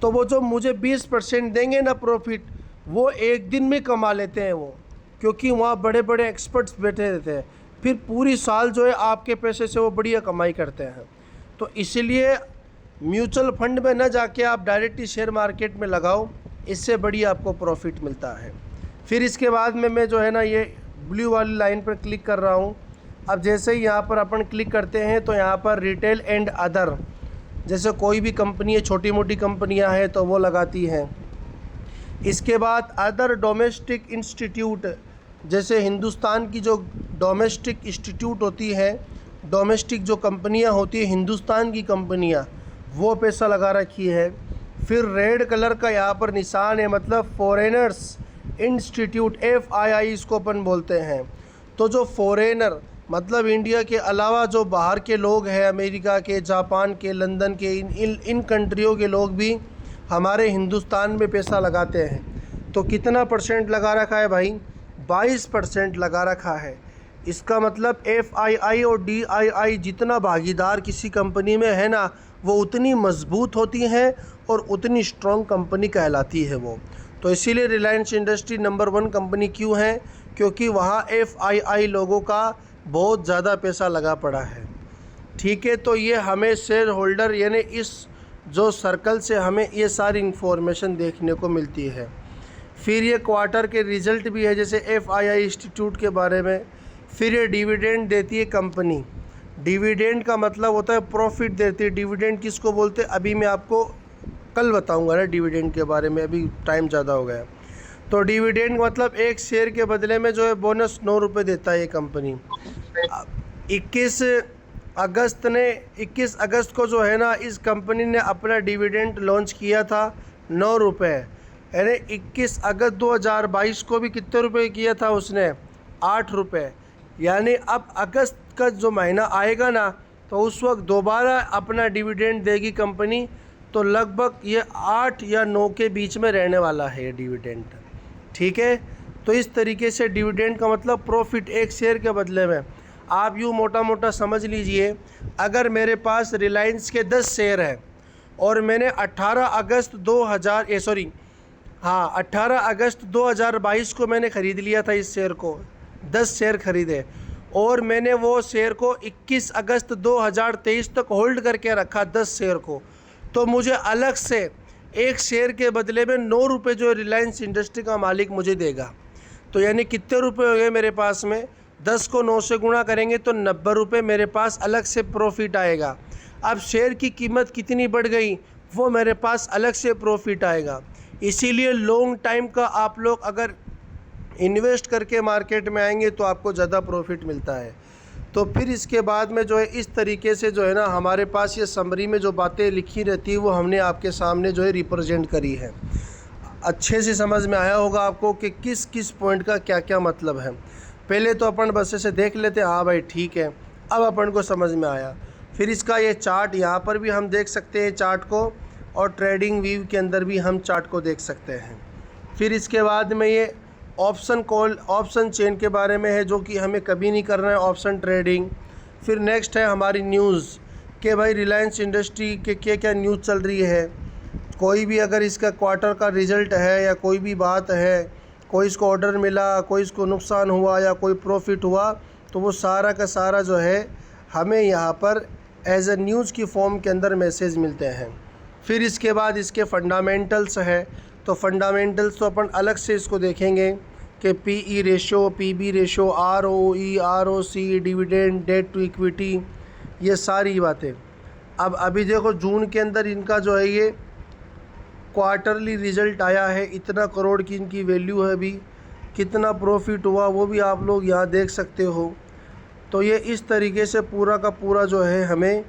तो वो जो मुझे 20% देंगे ना प्रॉफिट, वो एक दिन में कमा लेते हैं वो, क्योंकि वहाँ बड़े बड़े एक्सपर्ट्स बैठे रहते हैं। फिर पूरी साल जो है आपके पैसे से वो बढ़िया कमाई करते हैं। तो इसलिए म्यूचुअल फंड में न जाके आप डायरेक्टली शेयर मार्केट में लगाओ, इससे बढ़िया आपको प्रॉफिट मिलता है। फिर इसके बाद में मैं जो है ना ये ब्लू वाली लाइन पर क्लिक कर रहा हूँ। अब जैसे ही यहाँ पर अपन क्लिक करते हैं तो यहाँ पर रिटेल एंड अदर, जैसे कोई भी कंपनी है, छोटी मोटी कंपनियाँ हैं तो वो लगाती हैं। इसके बाद अदर डोमेस्टिक इंस्टीट्यूट, जैसे हिंदुस्तान की जो डोमेस्टिक इंस्टीट्यूट होती है, डोमेस्टिक जो कंपनियां होती है हिंदुस्तान की कंपनियां, वो पैसा लगा रखी है। फिर रेड कलर का यहाँ पर निशान है, मतलब फॉरेनर्स इंस्टीट्यूट, FII इसको अपन बोलते हैं। तो जो फॉरेनर मतलब इंडिया के अलावा जो बाहर के लोग हैं, अमेरिका के, जापान के, लंदन के, इन कंट्रियों के लोग भी हमारे हिंदुस्तान में पैसा लगाते हैं। तो कितना % लगा रखा है भाई, 22% लगा रखा है। इसका मतलब FII और DII जितना भागीदार किसी कंपनी में है ना, वो उतनी मजबूत होती हैं और उतनी स्ट्रॉन्ग कंपनी कहलाती है वो। तो इसीलिए रिलायंस इंडस्ट्री नंबर 1 कंपनी क्यों है, क्योंकि वहाँ FII लोगों का बहुत ज़्यादा पैसा लगा पड़ा है। ठीक है, तो ये हमें शेयर होल्डर यानी इस जो सर्कल से हमें ये सारी इन्फॉर्मेशन देखने को मिलती है। फिर ये क्वार्टर के रिज़ल्ट भी है, जैसे FII इंस्टीट्यूट के बारे में। फिर ये डिविडेंड देती है कंपनी। डिविडेंड का मतलब होता है प्रॉफिट देती है। डिविडेंड किसको बोलते हैं अभी मैं आपको कल बताऊंगा ना डिविडेंड के बारे में, अभी टाइम ज़्यादा हो गया। तो डिविडेंड मतलब एक शेयर के बदले में जो है बोनस 9 रुपये देता है ये कंपनी। 21 अगस्त को जो है ना इस कंपनी ने अपना डिविडेंड लॉन्च किया था 9 रुपये। यानी 21 अगस्त 2022 को भी कितने रुपए किया था उसने, 8 रुपये। यानी अब अगस्त का जो महीना आएगा ना, तो उस वक्त दोबारा अपना डिविडेंड देगी कंपनी। तो लगभग ये 8 या 9 के बीच में रहने वाला है ये डिविडेंड। ठीक है, तो इस तरीके से डिविडेंड का मतलब प्रॉफिट एक शेयर के बदले में। आप यूँ मोटा मोटा समझ लीजिए, अगर मेरे पास रिलायंस के 10 शेयर हैं और मैंने 18 अगस्त 2022 को मैंने ख़रीद लिया था इस शेयर को, 10 शेयर ख़रीदे, और मैंने वो शेयर को 21 अगस्त 2023 तक होल्ड करके रखा 10 शेयर को, तो मुझे अलग से एक शेयर के बदले में 9 रुपये जो रिलायंस इंडस्ट्री का मालिक मुझे देगा। तो यानी कितने रुपए हो गए मेरे पास में, 10 को 9 से गुणा करेंगे तो 90 रुपये मेरे पास अलग से प्रॉफिट आएगा। अब शेयर की कीमत कितनी बढ़ गई वो मेरे पास अलग से प्रॉफिट आएगा। इसीलिए लॉन्ग टाइम का आप लोग अगर इन्वेस्ट करके मार्केट में आएंगे तो आपको ज़्यादा प्रॉफिट मिलता है। तो फिर इसके बाद में जो है इस तरीके से जो है ना हमारे पास ये समरी में जो बातें लिखी रहती है वो हमने आपके सामने जो है रिप्रेजेंट करी है। अच्छे से समझ में आया होगा आपको कि किस किस पॉइंट का क्या क्या मतलब है। पहले तो अपन बस से देख लेते हैं, हाँ भाई ठीक है, अब अपन को समझ में आया। फिर इसका ये चार्ट यहाँ पर भी हम देख सकते हैं चार्ट को, और ट्रेडिंग व्यू के अंदर भी हम चार्ट को देख सकते हैं। फिर इसके बाद में ये ऑप्शन चेन के बारे में है, जो कि हमें कभी नहीं करना है, ऑप्शन ट्रेडिंग। फिर नेक्स्ट है हमारी न्यूज़ कि भाई रिलायंस इंडस्ट्री के क्या न्यूज़ चल रही है, कोई भी अगर इसका क्वार्टर का रिज़ल्ट है या कोई भी बात है, कोई इसको ऑर्डर मिला, कोई इसको नुकसान हुआ या कोई प्रॉफिट हुआ, तो वो सारा का सारा जो है हमें यहाँ पर एज ए न्यूज़ की फॉर्म के अंदर मैसेज मिलते हैं। फिर इसके बाद इसके फंडामेंटल्स है, तो फंडामेंटल्स तो अपन अलग से इसको देखेंगे कि PE ratio, PB ratio, ROE, ROC, dividend, debt to equity, ये सारी बातें। अब अभी देखो जून के अंदर इनका जो है ये क्वार्टरली रिज़ल्ट आया है, इतना करोड़ की इनकी वैल्यू है, अभी कितना प्रॉफिट हुआ वो भी आप लोग यहाँ देख सकते हो। तो ये इस तरीके से पूरा का पूरा जो है हमें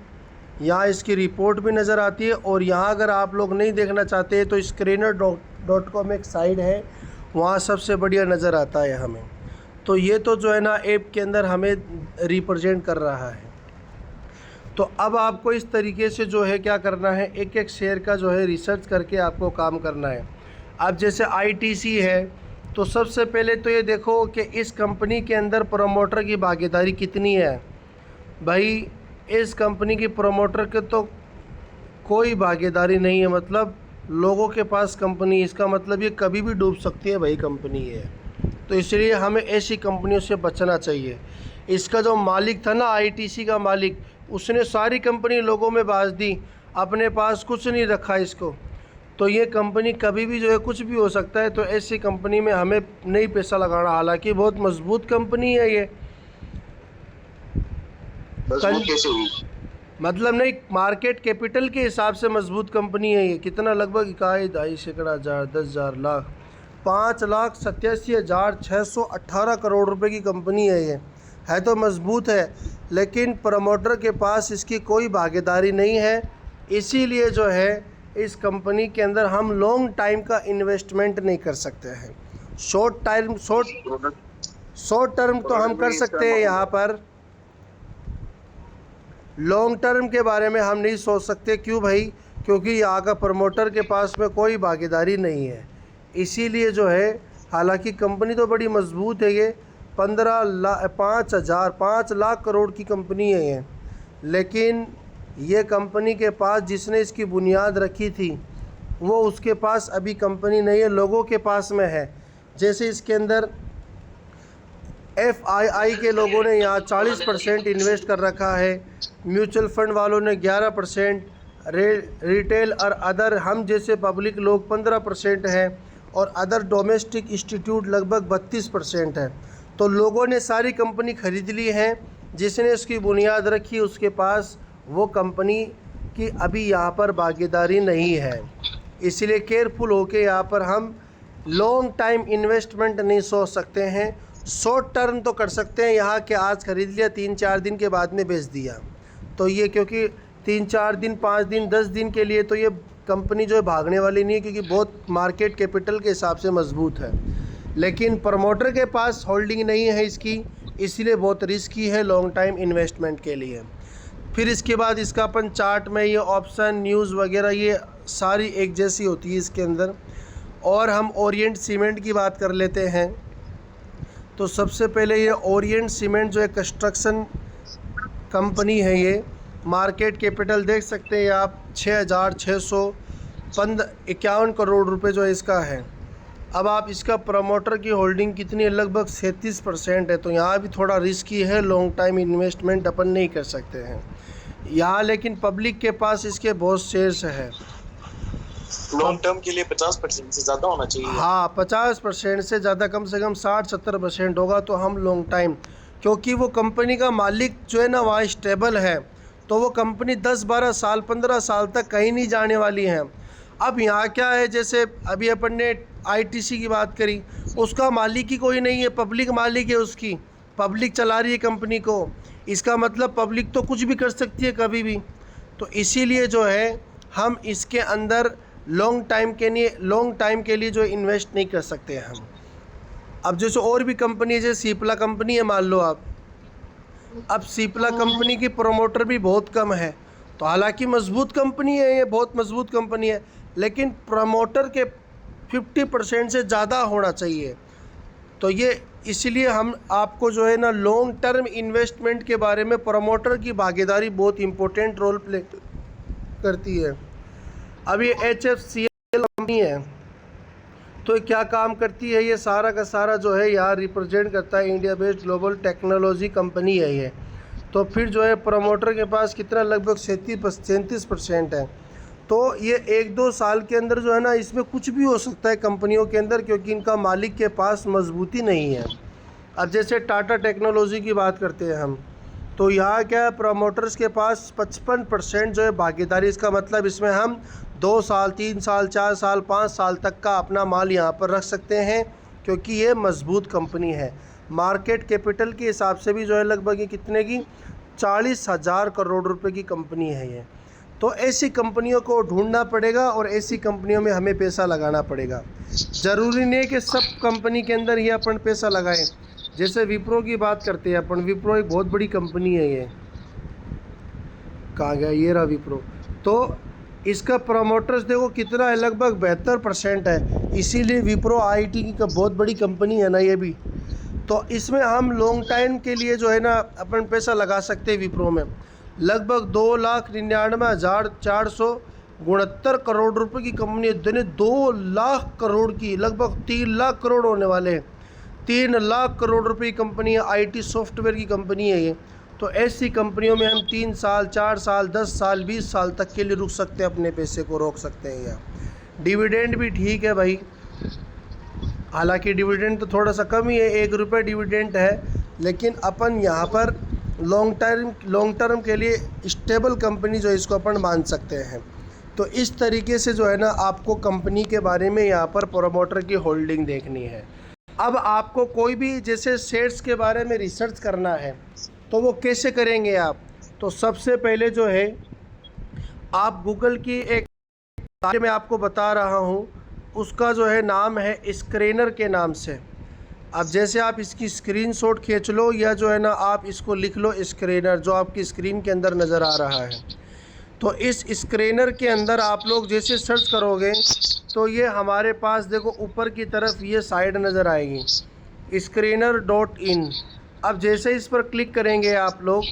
यहाँ इसकी रिपोर्ट भी नज़र आती है। और यहाँ अगर आप लोग नहीं देखना चाहते तो screener.com एक साइट है, वहाँ सबसे बढ़िया नज़र आता है हमें। तो ये तो जो है ना ऐप के अंदर हमें रिप्रेजेंट कर रहा है। तो अब आपको इस तरीके से जो है क्या करना है, एक एक शेयर का जो है रिसर्च करके आपको काम करना है। अब जैसे ITC है, तो सबसे पहले तो ये देखो कि इस कंपनी के अंदर प्रमोटर की भागीदारी कितनी है। भाई इस कंपनी की प्रमोटर के तो कोई भागीदारी नहीं है, मतलब लोगों के पास कंपनी, इसका मतलब ये कभी भी डूब सकती है भाई कंपनी है। तो इसलिए हमें ऐसी कंपनियों से बचना चाहिए। इसका जो मालिक था ना ITC का मालिक, उसने सारी कंपनी लोगों में बांट दी, अपने पास कुछ नहीं रखा इसको। तो ये कंपनी कभी भी जो है कुछ भी हो सकता है, तो ऐसी कंपनी में हमें नहीं पैसा लगाना। हालांकि बहुत मजबूत कंपनी है ये, मजबूत कैसे हुई? मतलब नहीं, मार्केट कैपिटल के हिसाब से मजबूत कंपनी है ये। कितना, लगभग 1,2,2,10,000 10,000 लाख 5,87,618 करोड़ रुपए की कंपनी है ये। है तो मजबूत है, लेकिन प्रमोटर के पास इसकी कोई भागीदारी नहीं है। इसीलिए जो है इस कंपनी के अंदर हम लॉन्ग टाइम का इन्वेस्टमेंट नहीं कर सकते हैं। शॉर्ट टर्म तो हम कर सकते हैं यहाँ पर, लॉन्ग टर्म के बारे में हम नहीं सोच सकते। क्यों भाई? क्योंकि यहाँ का प्रमोटर के पास में कोई भागीदारी नहीं है। इसीलिए जो है, हालांकि कंपनी तो बड़ी मजबूत है ये, 5 लाख करोड़ की कंपनी है ये, लेकिन ये कंपनी के पास जिसने इसकी बुनियाद रखी थी वो उसके पास अभी कंपनी नहीं है, लोगों के पास में है। जैसे इसके अंदर FII के लोगों ने यहाँ 40% इन्वेस्ट कर रखा है, म्यूचुअल फंड वालों ने 11%, रिटेल और अदर हम जैसे पब्लिक लोग 15% है, और अदर डोमेस्टिक इंस्टीट्यूट लगभग 32% है। तो लोगों ने सारी कंपनी खरीद ली है, जिसने इसकी बुनियाद रखी उसके पास वो कंपनी की अभी यहाँ पर भागीदारी नहीं है। इसलिए केयरफुल होके यहाँ पर हम लॉन्ग टाइम इन्वेस्टमेंट नहीं सोच सकते हैं। शॉर्ट टर्म तो कर सकते हैं, यहाँ के आज ख़रीद लिया, 3-4 दिन के बाद में बेच दिया, तो ये क्योंकि 3-4 दिन, 5 दिन, 10 दिन के लिए तो ये कंपनी जो है भागने वाली नहीं है, क्योंकि बहुत मार्केट कैपिटल के हिसाब से मजबूत है। लेकिन प्रमोटर के पास होल्डिंग नहीं है इसकी, इसलिए बहुत रिस्की है लॉन्ग टाइम इन्वेस्टमेंट के लिए। फिर इसके बाद इसका अपन चार्ट में ये ऑप्शन, न्यूज़ वगैरह ये सारी एक जैसी होती है इसके अंदर। और हम ओरिएंट सीमेंट की बात कर लेते हैं। तो सबसे पहले ये ओरिएंट सीमेंट जो है कंस्ट्रक्शन कंपनी है, ये मार्केट कैपिटल देख सकते हैं आप 6,651 करोड़ रुपए जो है इसका है। अब आप इसका प्रमोटर की होल्डिंग कितनी है, लगभग 37% है। तो यहाँ भी थोड़ा रिस्की है, लॉन्ग टाइम इन्वेस्टमेंट अपन नहीं कर सकते हैं यहाँ। लेकिन पब्लिक के पास इसके बहुत शेयर्स है। लॉन्ग टर्म के लिए 50% से ज़्यादा होना चाहिए। हाँ, 50% से ज़्यादा, कम से कम 60-70% होगा तो हम लॉन्ग टाइम, क्योंकि वो कंपनी का मालिक जो है ना वहाँ स्टेबल है, तो वो कंपनी 10-12 साल 15 साल तक कहीं नहीं जाने वाली है। अब यहाँ क्या है, जैसे अभी अपन ने ITC की बात करी, उसका मालिक ही कोई नहीं है, पब्लिक मालिक है उसकी, पब्लिक चला रही है कंपनी को। इसका मतलब पब्लिक तो कुछ भी कर सकती है कभी भी। तो इसीलिए जो है हम इसके अंदर लॉन्ग टाइम के लिए जो इन्वेस्ट नहीं कर सकते हैं हम। अब जैसे और भी कंपनी है, जैसे सिप्ला कंपनी है मान लो आप, अब सिप्ला कंपनी की प्रोमोटर भी बहुत कम है, तो हालांकि मजबूत कंपनी है, ये बहुत मजबूत कंपनी है, लेकिन प्रमोटर के 50% से ज़्यादा होना चाहिए। तो ये इसलिए हम आपको जो है ना लॉन्ग टर्म इन्वेस्टमेंट के बारे में प्रमोटर की भागीदारी बहुत इम्पोर्टेंट रोल प्ले करती है। अब ये HFCL कंपनी है, तो ये क्या काम करती है, ये सारा का सारा जो है यहाँ रिप्रेजेंट करता है India based global technology company है ये। तो फिर जो है प्रमोटर के पास कितना लगभग 37% है। तो ये 1-2 साल के अंदर जो है ना इसमें कुछ भी हो सकता है कंपनियों के अंदर, क्योंकि इनका मालिक के पास मजबूती नहीं है। अब जैसे टाटा टेक्नोलॉजी की बात करते हैं हम, तो यहाँ क्या है प्रमोटर्स के पास 55% जो है भागीदारी। इसका मतलब इसमें हम 2 साल 3 साल 4 साल 5 साल तक का अपना माल यहाँ पर रख सकते हैं, क्योंकि ये मजबूत कंपनी है। मार्केट कैपिटल के हिसाब से भी जो है लगभग ये कितने की 40,000 करोड़ रुपए की कंपनी है ये। तो ऐसी कंपनियों को ढूंढना पड़ेगा और ऐसी कंपनियों में हमें पैसा लगाना पड़ेगा। ज़रूरी नहीं है कि सब कंपनी के अंदर ही अपन पैसा लगाएं। जैसे विप्रो की बात करते हैं अपन, विप्रो एक बहुत बड़ी कंपनी है ये, कहाँ गया ये रहा विप्रो। तो इसका प्रमोटर्स देखो कितना है, लगभग 72% है। इसीलिए विप्रो IT की बहुत बड़ी कंपनी है ना ये भी। तो इसमें हम लॉन्ग टाइम के लिए जो है ना अपन पैसा लगा सकते हैं विप्रो में। लगभग 2,99,469 करोड़ रुपए की कंपनी है। दिन 2 लाख करोड़ की, लगभग 3 लाख करोड़ होने वाले हैं। 3 लाख करोड़ रुपए की कंपनी है, IT सॉफ्टवेयर की कंपनी है ये। तो ऐसी कंपनियों में हम 3 साल 4 साल 10 साल 20 साल तक के लिए रुक सकते हैं, अपने पैसे को रोक सकते हैं यहाँ। डिविडेंड भी ठीक है भाई, हालांकि डिविडेंड तो थोड़ा सा कम ही है, 1 रुपये डिविडेंड है, लेकिन अपन यहाँ पर लॉन्ग टर्म के लिए स्टेबल कंपनी जो इसको अपन मान सकते हैं। तो इस तरीके से जो है ना आपको कंपनी के बारे में यहाँ पर प्रोमोटर की होल्डिंग देखनी है। अब आपको कोई भी जैसे शेयर्स के बारे में रिसर्च करना है तो वो कैसे करेंगे आप? तो सबसे पहले जो है आप गूगल की एक बारे में आपको बता रहा हूँ, उसका जो है नाम है स्क्रैनर के नाम से। अब जैसे आप इसकी स्क्रीनशॉट खींच लो या जो है ना आप इसको लिख लो स्क्रैनर, जो आपकी स्क्रीन के अंदर नज़र आ रहा है। तो इस स्क्रैनर के अंदर आप लोग जैसे सर्च करोगे तो ये हमारे पास देखो ऊपर की तरफ ये साइड नज़र आएगी screener.in। अब जैसे इस पर क्लिक करेंगे आप लोग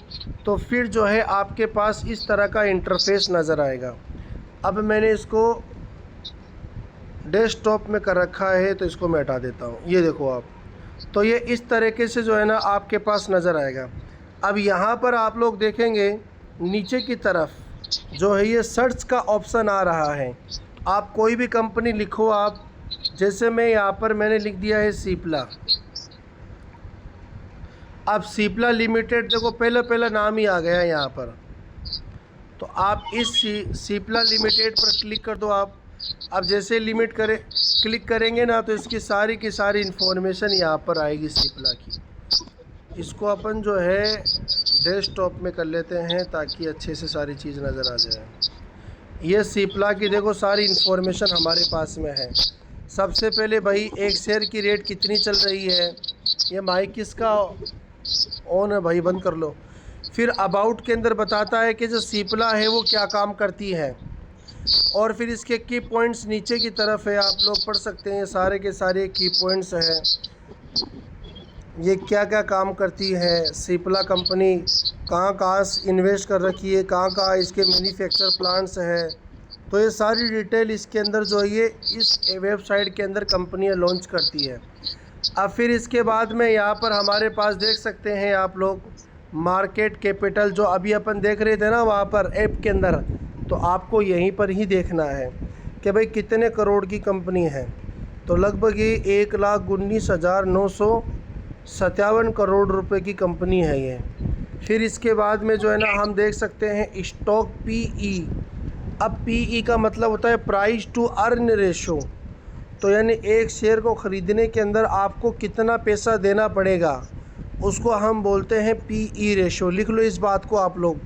तो फिर जो है आपके पास इस तरह का इंटरफेस नज़र आएगा। अब मैंने इसको डेस्कटॉप में कर रखा है तो इसको मैं हटा देता हूँ। ये देखो आप, तो ये इस तरीके से जो है ना आपके पास नज़र आएगा। अब यहाँ पर आप लोग देखेंगे नीचे की तरफ जो है ये सर्च का ऑप्शन आ रहा है। आप कोई भी कंपनी लिखो आप, जैसे मैं यहाँ पर मैंने लिख दिया है सिप्ला। अब सिप्ला लिमिटेड देखो पहला नाम ही आ गया यहाँ पर। तो आप इस सिप्ला लिमिटेड पर क्लिक कर दो आप। अब जैसे क्लिक करेंगे ना तो इसकी सारी की सारी इन्फॉर्मेशन यहाँ पर आएगी सिप्ला की। इसको अपन जो है डेस्कटॉप में कर लेते हैं ताकि अच्छे से सारी चीज़ नज़र आ जाए। ये सिप्ला की देखो सारी इन्फॉर्मेशन हमारे पास में है। सबसे पहले भाई एक शेयर की रेट कितनी चल रही है, ये माइक किसका ऑन है भाई, बंद कर लो। फिर अबाउट के अंदर बताता है कि जो सिप्ला है वो क्या काम करती है, और फिर इसके की पॉइंट्स नीचे की तरफ है, आप लोग पढ़ सकते हैं। सारे के सारे की पॉइंट्स हैं, ये क्या क्या काम करती है, सिप्ला कंपनी कहाँ इन्वेस्ट कर रखी है, कहाँ इसके मैन्युफैक्चर प्लांट्स हैं। तो ये सारी डिटेल इसके अंदर जो है ये इस वेबसाइट के अंदर कंपनियाँ लॉन्च करती है। अब फिर इसके बाद में यहाँ पर हमारे पास देख सकते हैं आप लोग मार्केट कैपिटल, जो अभी अपन देख रहे थे ना वहाँ पर ऐप के अंदर, तो आपको यहीं पर ही देखना है कि भाई कितने करोड़ की कंपनी है। तो लगभग ये 1,19,957 करोड़ रुपए की कंपनी है ये। फिर इसके बाद में जो है ना हम देख सकते हैं स्टॉक PE। अब PE का मतलब होता है प्राइस टू अर्न रेशो। तो यानी एक शेयर को ख़रीदने के अंदर आपको कितना पैसा देना पड़ेगा, उसको हम बोलते हैं PE रेशो। लिख लो इस बात को आप लोग,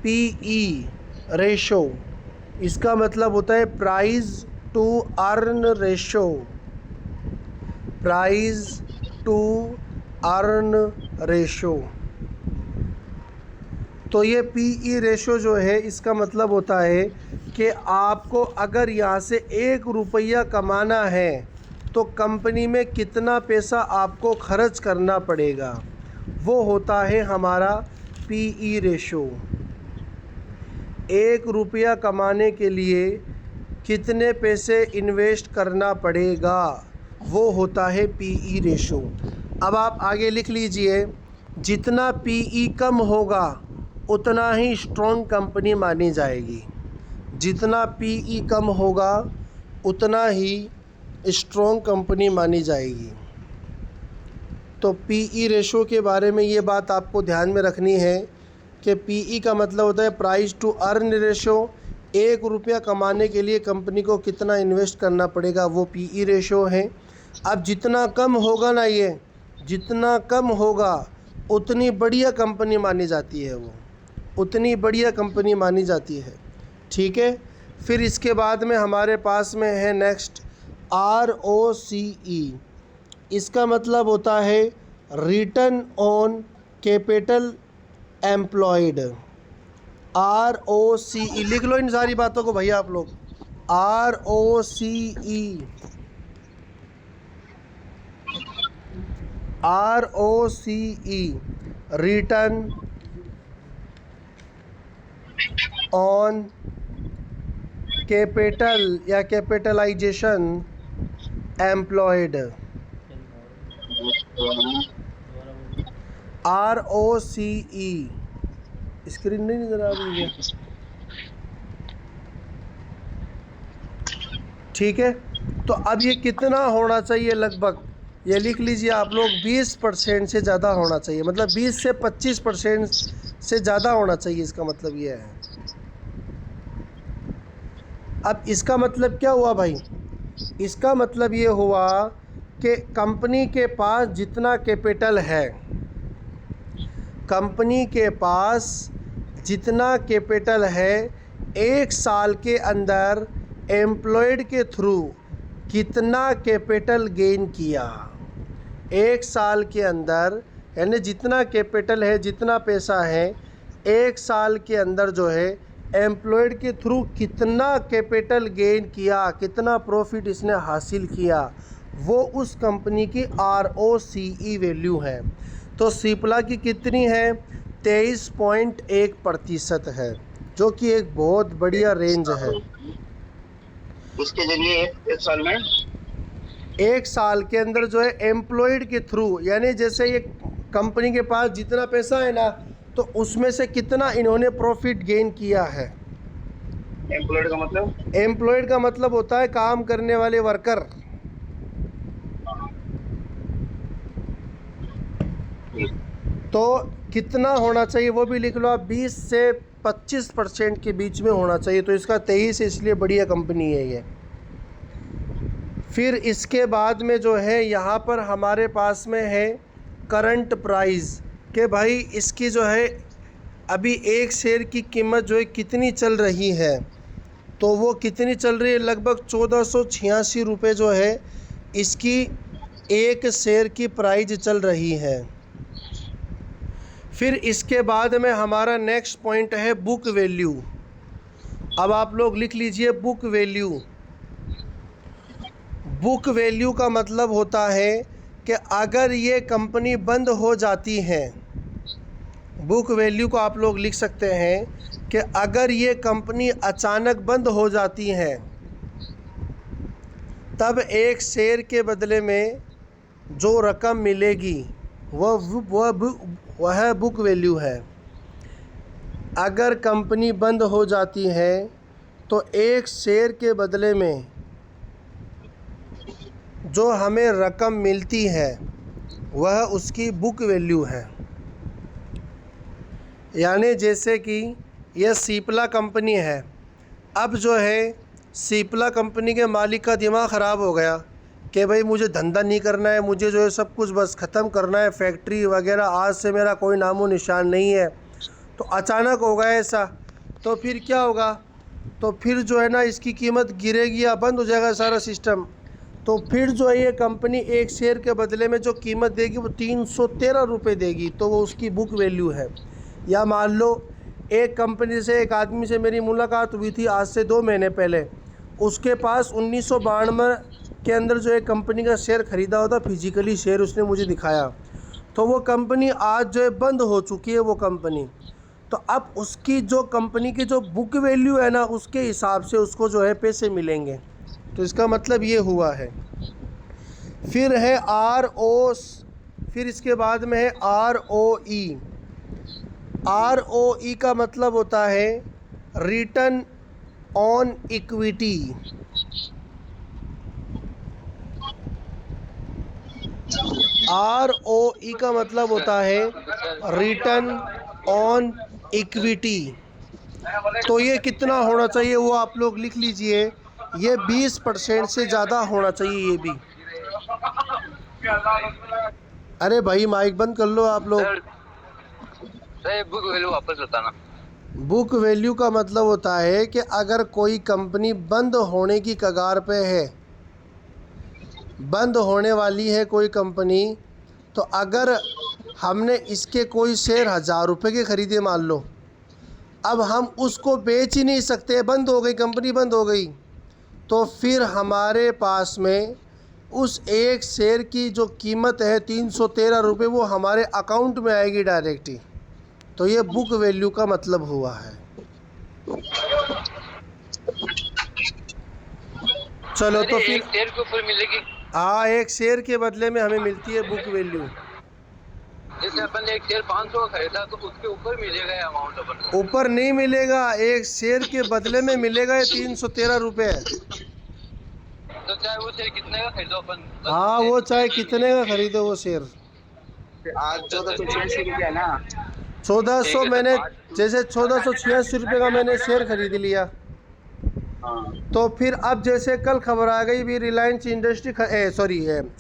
PE रेशो, इसका मतलब होता है price to earn ratio. Price to earn ratio तो ये पीई रेशो जो है इसका मतलब होता है कि आपको अगर यहाँ से 1 रुपया कमाना है तो कंपनी में कितना पैसा आपको खर्च करना पड़ेगा, वो होता है हमारा पीई रेशो। 1 रुपया कमाने के लिए कितने पैसे इन्वेस्ट करना पड़ेगा, वो होता है पीई रेशो। अब आप आगे लिख लीजिए, जितना पीई कम होगा उतना ही स्ट्रॉन्ग कंपनी मानी जाएगी। जितना पीई कम होगा उतना ही स्ट्रॉन्ग कंपनी मानी जाएगी। तो पीई रेशो के बारे में ये बात आपको ध्यान में रखनी है कि पीई का मतलब होता है प्राइस टू अर्न रेशो। 1 रुपया कमाने के लिए कंपनी को कितना इन्वेस्ट करना पड़ेगा, वो पीई रेशो है। अब जितना कम होगा ना, ये जितना कम होगा उतनी बढ़िया कंपनी मानी जाती है, वो उतनी बढ़िया कंपनी मानी जाती है। ठीक है। फिर इसके बाद में हमारे पास में है नेक्स्ट ROCE। इसका मतलब होता है return on capital employed. ROCE लिख लो इन सारी बातों को भैया आप लोग। ROCE रिटर्न ऑन कैपिटल या कैपिटलाइजेशन एम्प्लॉयड। ROCE स्क्रीन नहीं नजर आ रही है? ठीक है। तो अब ये कितना होना चाहिए लगभग, ये लिख लीजिए आप लोग, 20% से ज़्यादा होना चाहिए। मतलब 20 से 25% से ज़्यादा होना चाहिए, इसका मतलब ये है। अब इसका मतलब क्या हुआ भाई? इसका मतलब ये हुआ कि कंपनी के पास जितना कैपिटल है, कंपनी के पास जितना कैपिटल है, 1 साल के अंदर एम्प्लॉयड के थ्रू कितना कैपिटल गेन किया। 1 साल के अंदर, यानी जितना कैपिटल है, जितना पैसा है, 1 साल के अंदर जो है एम्प्लॉयड के थ्रू कितना कैपिटल गेन किया, कितना प्रॉफिट इसने हासिल किया, वो उस कंपनी की ROCE वैल्यू है। तो सिप्ला की कितनी है? 23.1% है, जो कि एक बहुत बढ़िया रेंज है। इसके जरिए 1 साल में, 1 साल के अंदर जो है एम्प्लॉयड के थ्रू, यानी जैसे ये कंपनी के पास जितना पैसा है ना, तो उसमें से कितना इन्होंने प्रॉफिट गेन किया है। एम्प्लॉयड का मतलब, एम्प्लॉयड का मतलब होता है काम करने वाले वर्कर। तो कितना होना चाहिए वो भी लिख लो आप, 20 से 25% के बीच में होना चाहिए। तो इसका 23 इसलिए बढ़िया कंपनी है ये। फिर इसके बाद में जो है यहाँ पर हमारे पास में है करंट प्राइस, कि भाई इसकी जो है अभी 1 शेयर की कीमत जो है कितनी चल रही है। तो वो कितनी चल रही है? लगभग 1486 रुपये जो है इसकी 1 शेयर की प्राइस चल रही है। फिर इसके बाद में हमारा नेक्स्ट पॉइंट है बुक वैल्यू। अब आप लोग लिख लीजिए बुक वैल्यू। बुक वैल्यू का मतलब होता है कि अगर ये कंपनी बंद हो जाती है, बुक वैल्यू को आप लोग लिख सकते हैं कि अगर ये कंपनी अचानक बंद हो जाती है, तब 1 शेयर के बदले में जो रकम मिलेगी वह बुक वैल्यू है। अगर कंपनी बंद हो जाती है तो 1 शेयर के बदले में जो हमें रकम मिलती है वह उसकी बुक वैल्यू है। यानी जैसे कि यह सिप्ला कंपनी है, अब जो है सिप्ला कंपनी के मालिक का दिमाग ख़राब हो गया कि भाई मुझे धंधा नहीं करना है, मुझे जो है सब कुछ बस ख़त्म करना है, फैक्ट्री वगैरह आज से मेरा कोई नामो निशान नहीं है। तो अचानक होगा ऐसा, तो फिर क्या होगा? तो फिर जो है ना इसकी कीमत गिरेगी या बंद हो जाएगा सारा सिस्टम। तो फिर जो है ये कंपनी 1 शेयर के बदले में जो कीमत देगी वो 313 रुपये देगी, तो वो उसकी बुक वैल्यू है। या मान लो एक कंपनी से एक आदमी से मेरी मुलाकात हुई थी आज से 2 महीने पहले। उसके पास 1992 के अंदर जो एक कंपनी का शेयर ख़रीदा हुआ था, फिजिकली शेयर उसने मुझे दिखाया। तो वो कंपनी आज जो है बंद हो चुकी है वो कंपनी। तो अब उसकी जो कंपनी की जो बुक वैल्यू है ना, उसके हिसाब से उसको जो है पैसे मिलेंगे। तो इसका मतलब ये हुआ है। फिर है फिर इसके बाद में है ROE। ROE का मतलब होता है रिटर्न ऑन इक्विटी। ROE का मतलब होता है रिटर्न ऑन इक्विटी। तो ये कितना होना चाहिए वो आप लोग लिख लीजिए। ये 20% से ज़्यादा होना चाहिए ये भी। अरे भाई माइक बंद कर लो आप लोग। सर बुक वैल्यू वापस बताना। बुक वैल्यू का मतलब होता है कि अगर कोई कंपनी बंद होने की कगार पे है, बंद होने वाली है कोई कंपनी, तो अगर हमने इसके कोई शेयर 1000 रुपये के ख़रीदे मान लो, अब हम उसको बेच ही नहीं सकते, बंद हो गई कंपनी, बंद हो गई, तो फिर हमारे पास में उस एक शेयर की जो कीमत है 313 रुपये वो हमारे अकाउंट में आएगी डायरेक्ट ही। तो ये बुक वैल्यू का मतलब हुआ है। चलो तो फिर एक शेयर के ऊपर मिलेगी। हाँ, एक शेयर के बदले में हमें मिलती है बुक वैल्यू। जैसे अपन एक शेयर 500 का खरीदा तो उसके ऊपर मिलेगा ये अमाउंट अपन को? ऊपर नहीं मिलेगा, एक शेयर के बदले में मिलेगा ये 313 रुपये। तो चाहे वो शेयर कितने का खरीदो अपन? हाँ, वो चाहे कितने का खरीदो वो शेयर। आज 1486 रुपया ना। 1400 मैंने जैसे 1486 रुपये का मैंने शेयर खरीद लिया। हाँ। तो फिर अब जैसे कल खबर आ गई भी रिलायंस इंडस्ट्री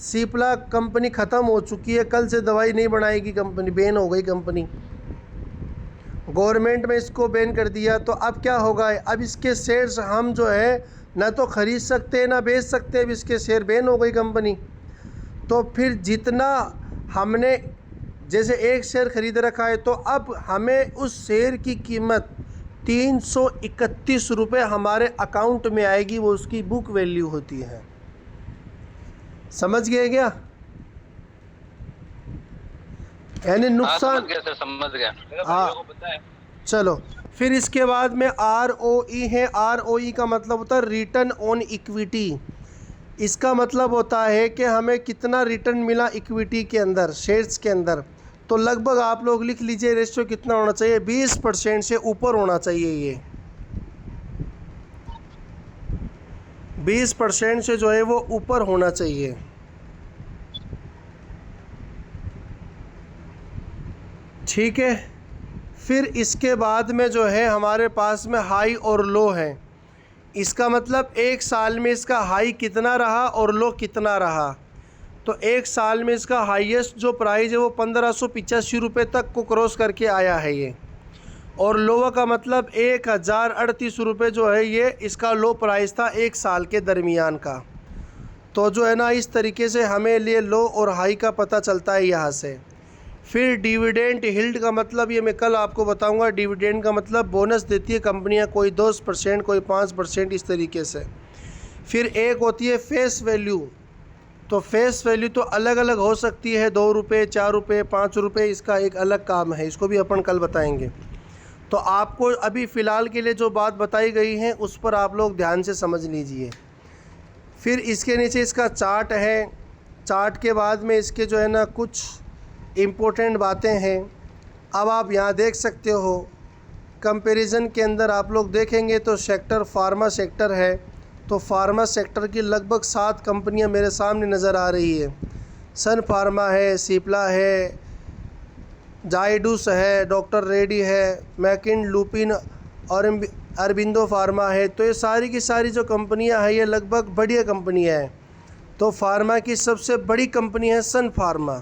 सिप्ला कंपनी ख़त्म हो चुकी है, कल से दवाई नहीं बनाएगी कंपनी, बैन हो गई कंपनी, गवर्नमेंट में इसको बैन कर दिया। तो अब क्या होगा, अब इसके शेयर्स हम जो है ना तो ख़रीद सकते हैं ना बेच सकते हैं, अब इसके शेयर बैन हो गई कंपनी। तो फिर जितना हमने जैसे एक शेयर ख़रीद रखा है, तो अब हमें उस शेयर की कीमत 331 रुपये हमारे अकाउंट में आएगी, वो उसकी बुक वैल्यू होती है। समझ गए क्या? यानी नुकसान। समझ गया। हाँ, चलो फिर इसके बाद में ROE है। ROE का मतलब होता है रिटर्न ऑन इक्विटी। इसका मतलब होता है कि हमें कितना रिटर्न मिला इक्विटी के अंदर, शेयर्स के अंदर। तो लगभग आप लोग लिख लीजिए रेशियो कितना होना चाहिए, 20% से ऊपर होना चाहिए। ये 20% से जो है वो ऊपर होना चाहिए। ठीक है। फिर इसके बाद में जो है हमारे पास में हाई और लो है। इसका मतलब एक साल में इसका हाई कितना रहा और लो कितना रहा। तो एक साल में इसका हाईएस्ट जो प्राइस है वो 1585 रुपये तक को क्रॉस करके आया है ये, और लोअर का मतलब 1038 रुपये जो है ये इसका लो प्राइस था एक साल के दरमियान का। तो जो है ना इस तरीके से हमें लिए लो और हाई का पता चलता है यहाँ से। फिर डिविडेंड हिल्ड का मतलब ये मैं कल आपको बताऊंगा। डिविडेंड का मतलब बोनस देती है कंपनियां, कोई 10%, कोई 5%, इस तरीके से। फिर एक होती है फेस वैल्यू। तो फेस वैल्यू तो अलग अलग हो सकती है, 2 रुपये, 4 रुपये, 5 रुपये, इसका एक अलग काम है, इसको भी अपन कल बताएंगे। तो आपको अभी फ़िलहाल के लिए जो बात बताई गई है उस पर आप लोग ध्यान से समझ लीजिए। फिर इसके नीचे इसका चार्ट है। चार्ट के बाद में इसके जो है ना कुछ इम्पोर्टेंट बातें हैं। अब आप यहाँ देख सकते हो, कंपैरिजन के अंदर आप लोग देखेंगे तो सेक्टर फार्मा सेक्टर है। तो फार्मा सेक्टर की लगभग 7 कंपनियाँ मेरे सामने नज़र आ रही है। सन फार्मा है, सिप्ला है, जाइडस है, डॉक्टर रेड्डी है, मैकिन लुपिन और अरबिंदो फार्मा है। तो ये सारी की सारी जो कंपनियां हैं ये लगभग बढ़िया कंपनियां हैं। तो फार्मा की सबसे बड़ी कंपनी है सन फार्मा,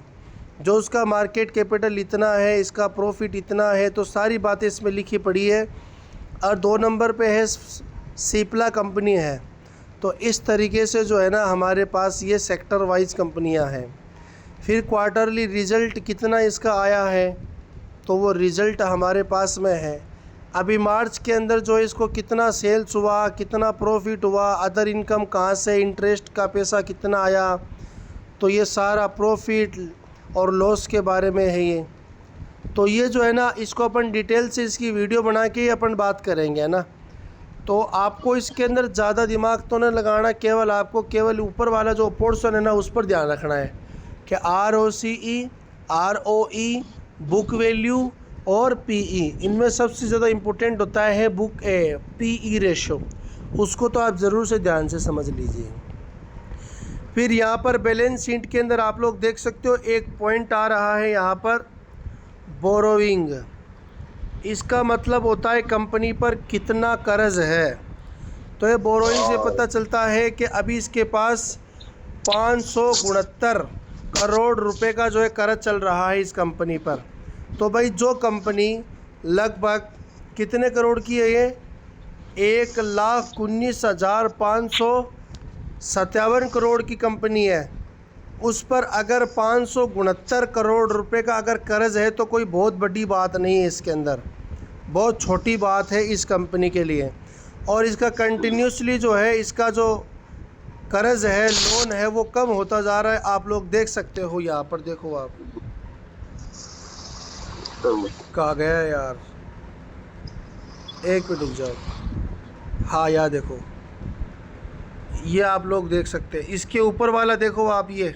जो उसका मार्केट कैपिटल इतना है, इसका प्रॉफिट इतना है, तो सारी बातें इसमें लिखी पड़ी है। और 2 नंबर पे है सिप्ला कंपनी है। तो इस तरीके से जो है ना हमारे पास ये सेक्टर वाइज कंपनियां हैं। फिर क्वार्टरली रिज़ल्ट कितना इसका आया है, तो वो रिज़ल्ट हमारे पास में है अभी मार्च के अंदर जो है इसको कितना सेल्स हुआ, कितना प्रॉफिट हुआ, अदर इनकम कहाँ से, इंटरेस्ट का पैसा कितना आया, तो ये सारा प्रॉफिट और लॉस के बारे में है ये। तो ये जो है ना, इसको अपन डिटेल से इसकी वीडियो बना के ही अपन बात करेंगे, है ना। तो आपको इसके अंदर ज़्यादा दिमाग तो न लगाना, केवल आपको केवल ऊपर वाला जो पोर्शन है ना उस पर ध्यान रखना है कि ROCE, ROE, बुक वैल्यू और PE, इनमें सबसे ज़्यादा इम्पोर्टेंट होता है PE रेशो। उसको तो आप ज़रूर से ध्यान से समझ लीजिए। फिर यहाँ पर बैलेंस शीट के अंदर आप लोग देख सकते हो एक पॉइंट आ रहा है यहाँ पर बोरोइंग। इसका मतलब होता है कंपनी पर कितना कर्ज है। तो ये बोरोइंग से पता चलता है कि अभी इसके पास 569 करोड़ रुपए का जो है कर्ज चल रहा है इस कंपनी पर। तो भाई जो कंपनी लगभग कितने करोड़ की है, ये 1,19,557 करोड़ की कंपनी है, उस पर अगर 569 करोड़ रुपए का अगर कर्ज है तो कोई बहुत बड़ी बात नहीं है, इसके अंदर बहुत छोटी बात है इस कंपनी के लिए। और इसका कंटिन्यूसली जो है इसका जो कर्ज है, लोन है, वो कम होता जा रहा है। आप लोग देख सकते हो यहाँ पर, देखो आप कहाँ गया यार, एक मिनट रुक जाओ। हाँ यार देखो, ये आप लोग देख सकते हैं। इसके ऊपर वाला देखो आप, ये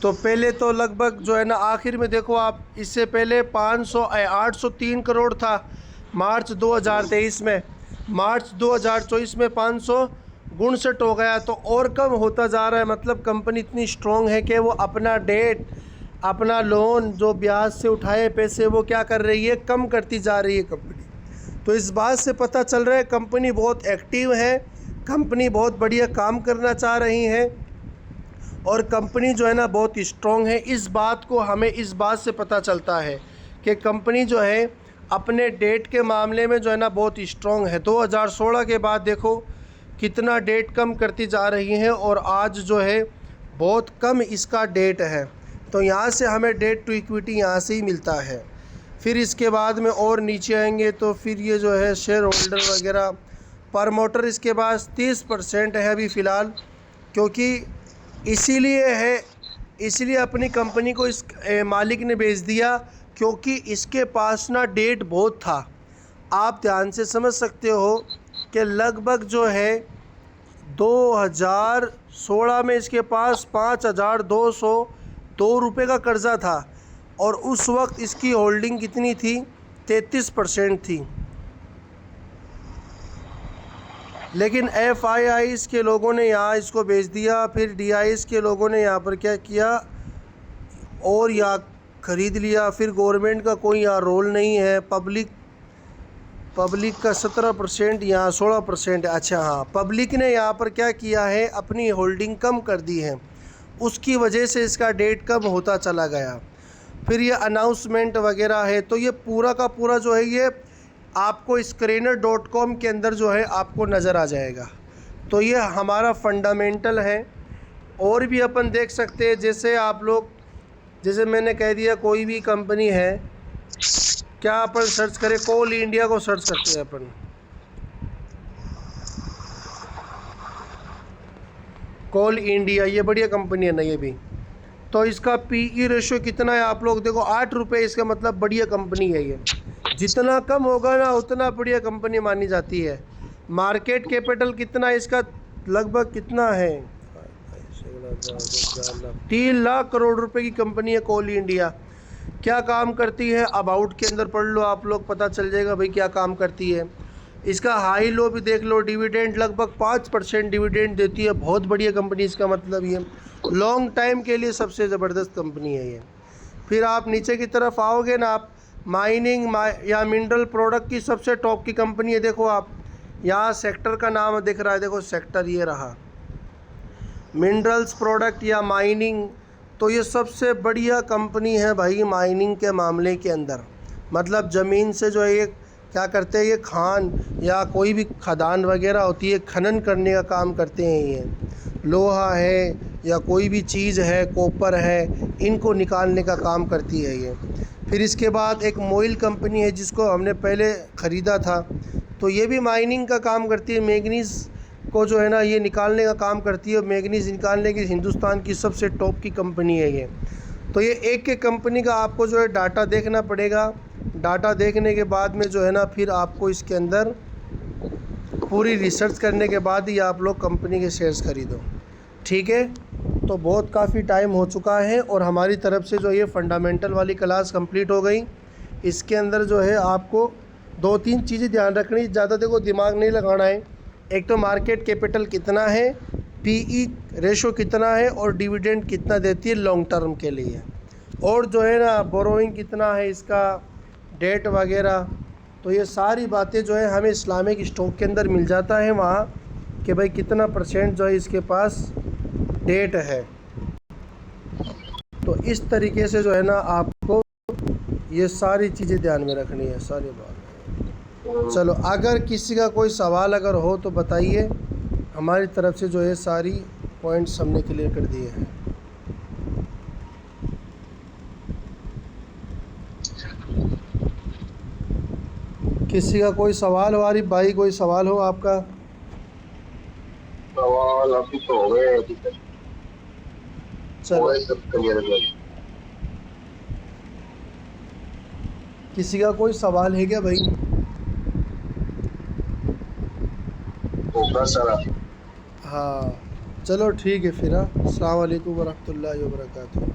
तो पहले तो लगभग जो है ना आखिर में देखो आप, इससे पहले 803 करोड़ था मार्च 2023 में, मार्च 2024 में 559 हो गया, तो और कम होता जा रहा है। मतलब कंपनी इतनी स्ट्रॉन्ग है कि वो अपना डेट, अपना लोन जो ब्याज से उठाए पैसे, वो क्या कर रही है, कम करती जा रही है कंपनी। तो इस बात से पता चल रहा है कंपनी बहुत एक्टिव है, कंपनी बहुत बढ़िया काम करना चाह रही है और कंपनी जो है ना बहुत स्ट्रॉन्ग है। इस बात को हमें इस बात से पता चलता है कि कंपनी जो है अपने डेट के मामले में जो है ना बहुत स्ट्रॉन्ग है। 2016 के बाद देखो कितना डेट कम करती जा रही है और आज जो है बहुत कम इसका डेट है। तो यहाँ से हमें डेट टू इक्विटी यहाँ से ही मिलता है। फिर इसके बाद में और नीचे आएंगे तो फिर ये जो है शेयर होल्डर वगैरह, प्रमोटर इसके पास 30% है अभी फ़िलहाल, क्योंकि इसीलिए अपनी कंपनी को इस मालिक ने बेच दिया, क्योंकि इसके पास ना डेट बहुत था। आप ध्यान से समझ सकते हो कि लगभग जो है 2016 में इसके पास 5,202 रुपये का कर्जा था और उस वक्त इसकी होल्डिंग कितनी थी, 33% थी। लेकिन FIIs के लोगों ने यहाँ इसको बेच दिया, फिर DIs के लोगों ने यहाँ पर क्या किया और यहाँ ख़रीद लिया। फिर गवर्नमेंट का कोई यहाँ रोल नहीं है, पब्लिक का 17%, यहाँ 16%। अच्छा हाँ, पब्लिक ने यहाँ पर क्या किया है, अपनी होल्डिंग कम कर दी है, उसकी वजह से इसका डेट कम होता चला गया। फिर ये अनाउंसमेंट वगैरह है, तो ये पूरा का पूरा जो है ये आपको screener.com के अंदर जो है आपको नज़र आ जाएगा। तो ये हमारा फंडामेंटल है। और भी अपन देख सकते हैं, जैसे आप लोग, जैसे मैंने कह दिया कोई भी कंपनी है, क्या अपन सर्च करें, कोल इंडिया को सर्च करते हैं अपन। कोल इंडिया, ये बढ़िया कंपनी है ना ये भी। तो इसका PE रेशो कितना है आप लोग देखो, 8 रुपये। इसका मतलब बढ़िया कंपनी है ये। जितना कम होगा ना उतना बढ़िया कंपनी मानी जाती है। मार्केट कैपिटल कितना है इसका, लगभग कितना है, 3 लाख करोड़ रुपए की कंपनी है कोल इंडिया। क्या काम करती है, अबाउट के अंदर पढ़ लो आप लोग, पता चल जाएगा भाई क्या काम करती है। इसका हाई लो भी देख लो, डिविडेंड लगभग 5% डिविडेंड देती है, बहुत बढ़िया कंपनी। इसका मतलब ये लॉन्ग टाइम के लिए सबसे ज़बरदस्त कंपनी है ये। फिर आप नीचे की तरफ आओगे ना, आप माइनिंग या मिनरल प्रोडक्ट की सबसे टॉप की कंपनी है। देखो आप यहाँ सेक्टर का नाम दिख रहा है, देखो सेक्टर ये रहा, मिनरल्स प्रोडक्ट या माइनिंग। तो ये सबसे बढ़िया कंपनी है भाई माइनिंग के मामले के अंदर। मतलब ज़मीन से जो है ये क्या करते हैं, ये खान या कोई भी खदान वगैरह होती है, खनन करने का काम करते हैं। ये लोहा है या कोई भी चीज़ है, कॉपर है, इनको निकालने का काम करती है ये। फिर इसके बाद एक मोइल कंपनी है जिसको हमने पहले ख़रीदा था, तो ये भी माइनिंग का काम करती है, मैंगनीज़ को जो है ना ये निकालने का काम करती है। मैंगनीज़ निकालने की हिंदुस्तान की सबसे टॉप की कंपनी है ये। तो ये एक एक कंपनी का आपको जो है डाटा देखना पड़ेगा। डाटा देखने के बाद में जो है ना फिर आपको इसके अंदर पूरी रिसर्च करने के बाद ही आप लोग कंपनी के शेयर्स ख़रीदो, ठीक है। तो बहुत काफ़ी टाइम हो चुका है और हमारी तरफ से जो ये फंडामेंटल वाली क्लास कंप्लीट हो गई। इसके अंदर जो है आपको 2-3 चीज़ें ध्यान रखनी, ज़्यादा देखो दिमाग नहीं लगाना है। एक तो मार्केट कैपिटल कितना है, पीई रेशो कितना है और डिविडेंड कितना देती है लॉन्ग टर्म के लिए, और जो है ना बोरोइंग कितना है इसका, डेट वगैरह। तो ये सारी बातें जो है हमें इस्लामिक स्टॉक के अंदर मिल जाता है वहाँ कि भाई कितना % जो है इसके पास डेट है। तो इस तरीके से जो है ना आपको ये सारी चीज़ें ध्यान में रखनी है, सारी बात। चलो, अगर किसी का कोई सवाल अगर हो तो बताइए, हमारी तरफ से जो है सारी पॉइंट्स हमने क्लियर कर दिए हैं। किसी का कोई सवाल हो आरिफ भाई, कोई सवाल हो आपका? सवाल अभी तो हो गए, चलो, सब क्लियर है। किसी का कोई सवाल है क्या भाई? होगा सारा। हाँ, चलो ठीक है फिर। अस्सलाम वालेकुम वरहमतुल्लाहि वबरकातुहू।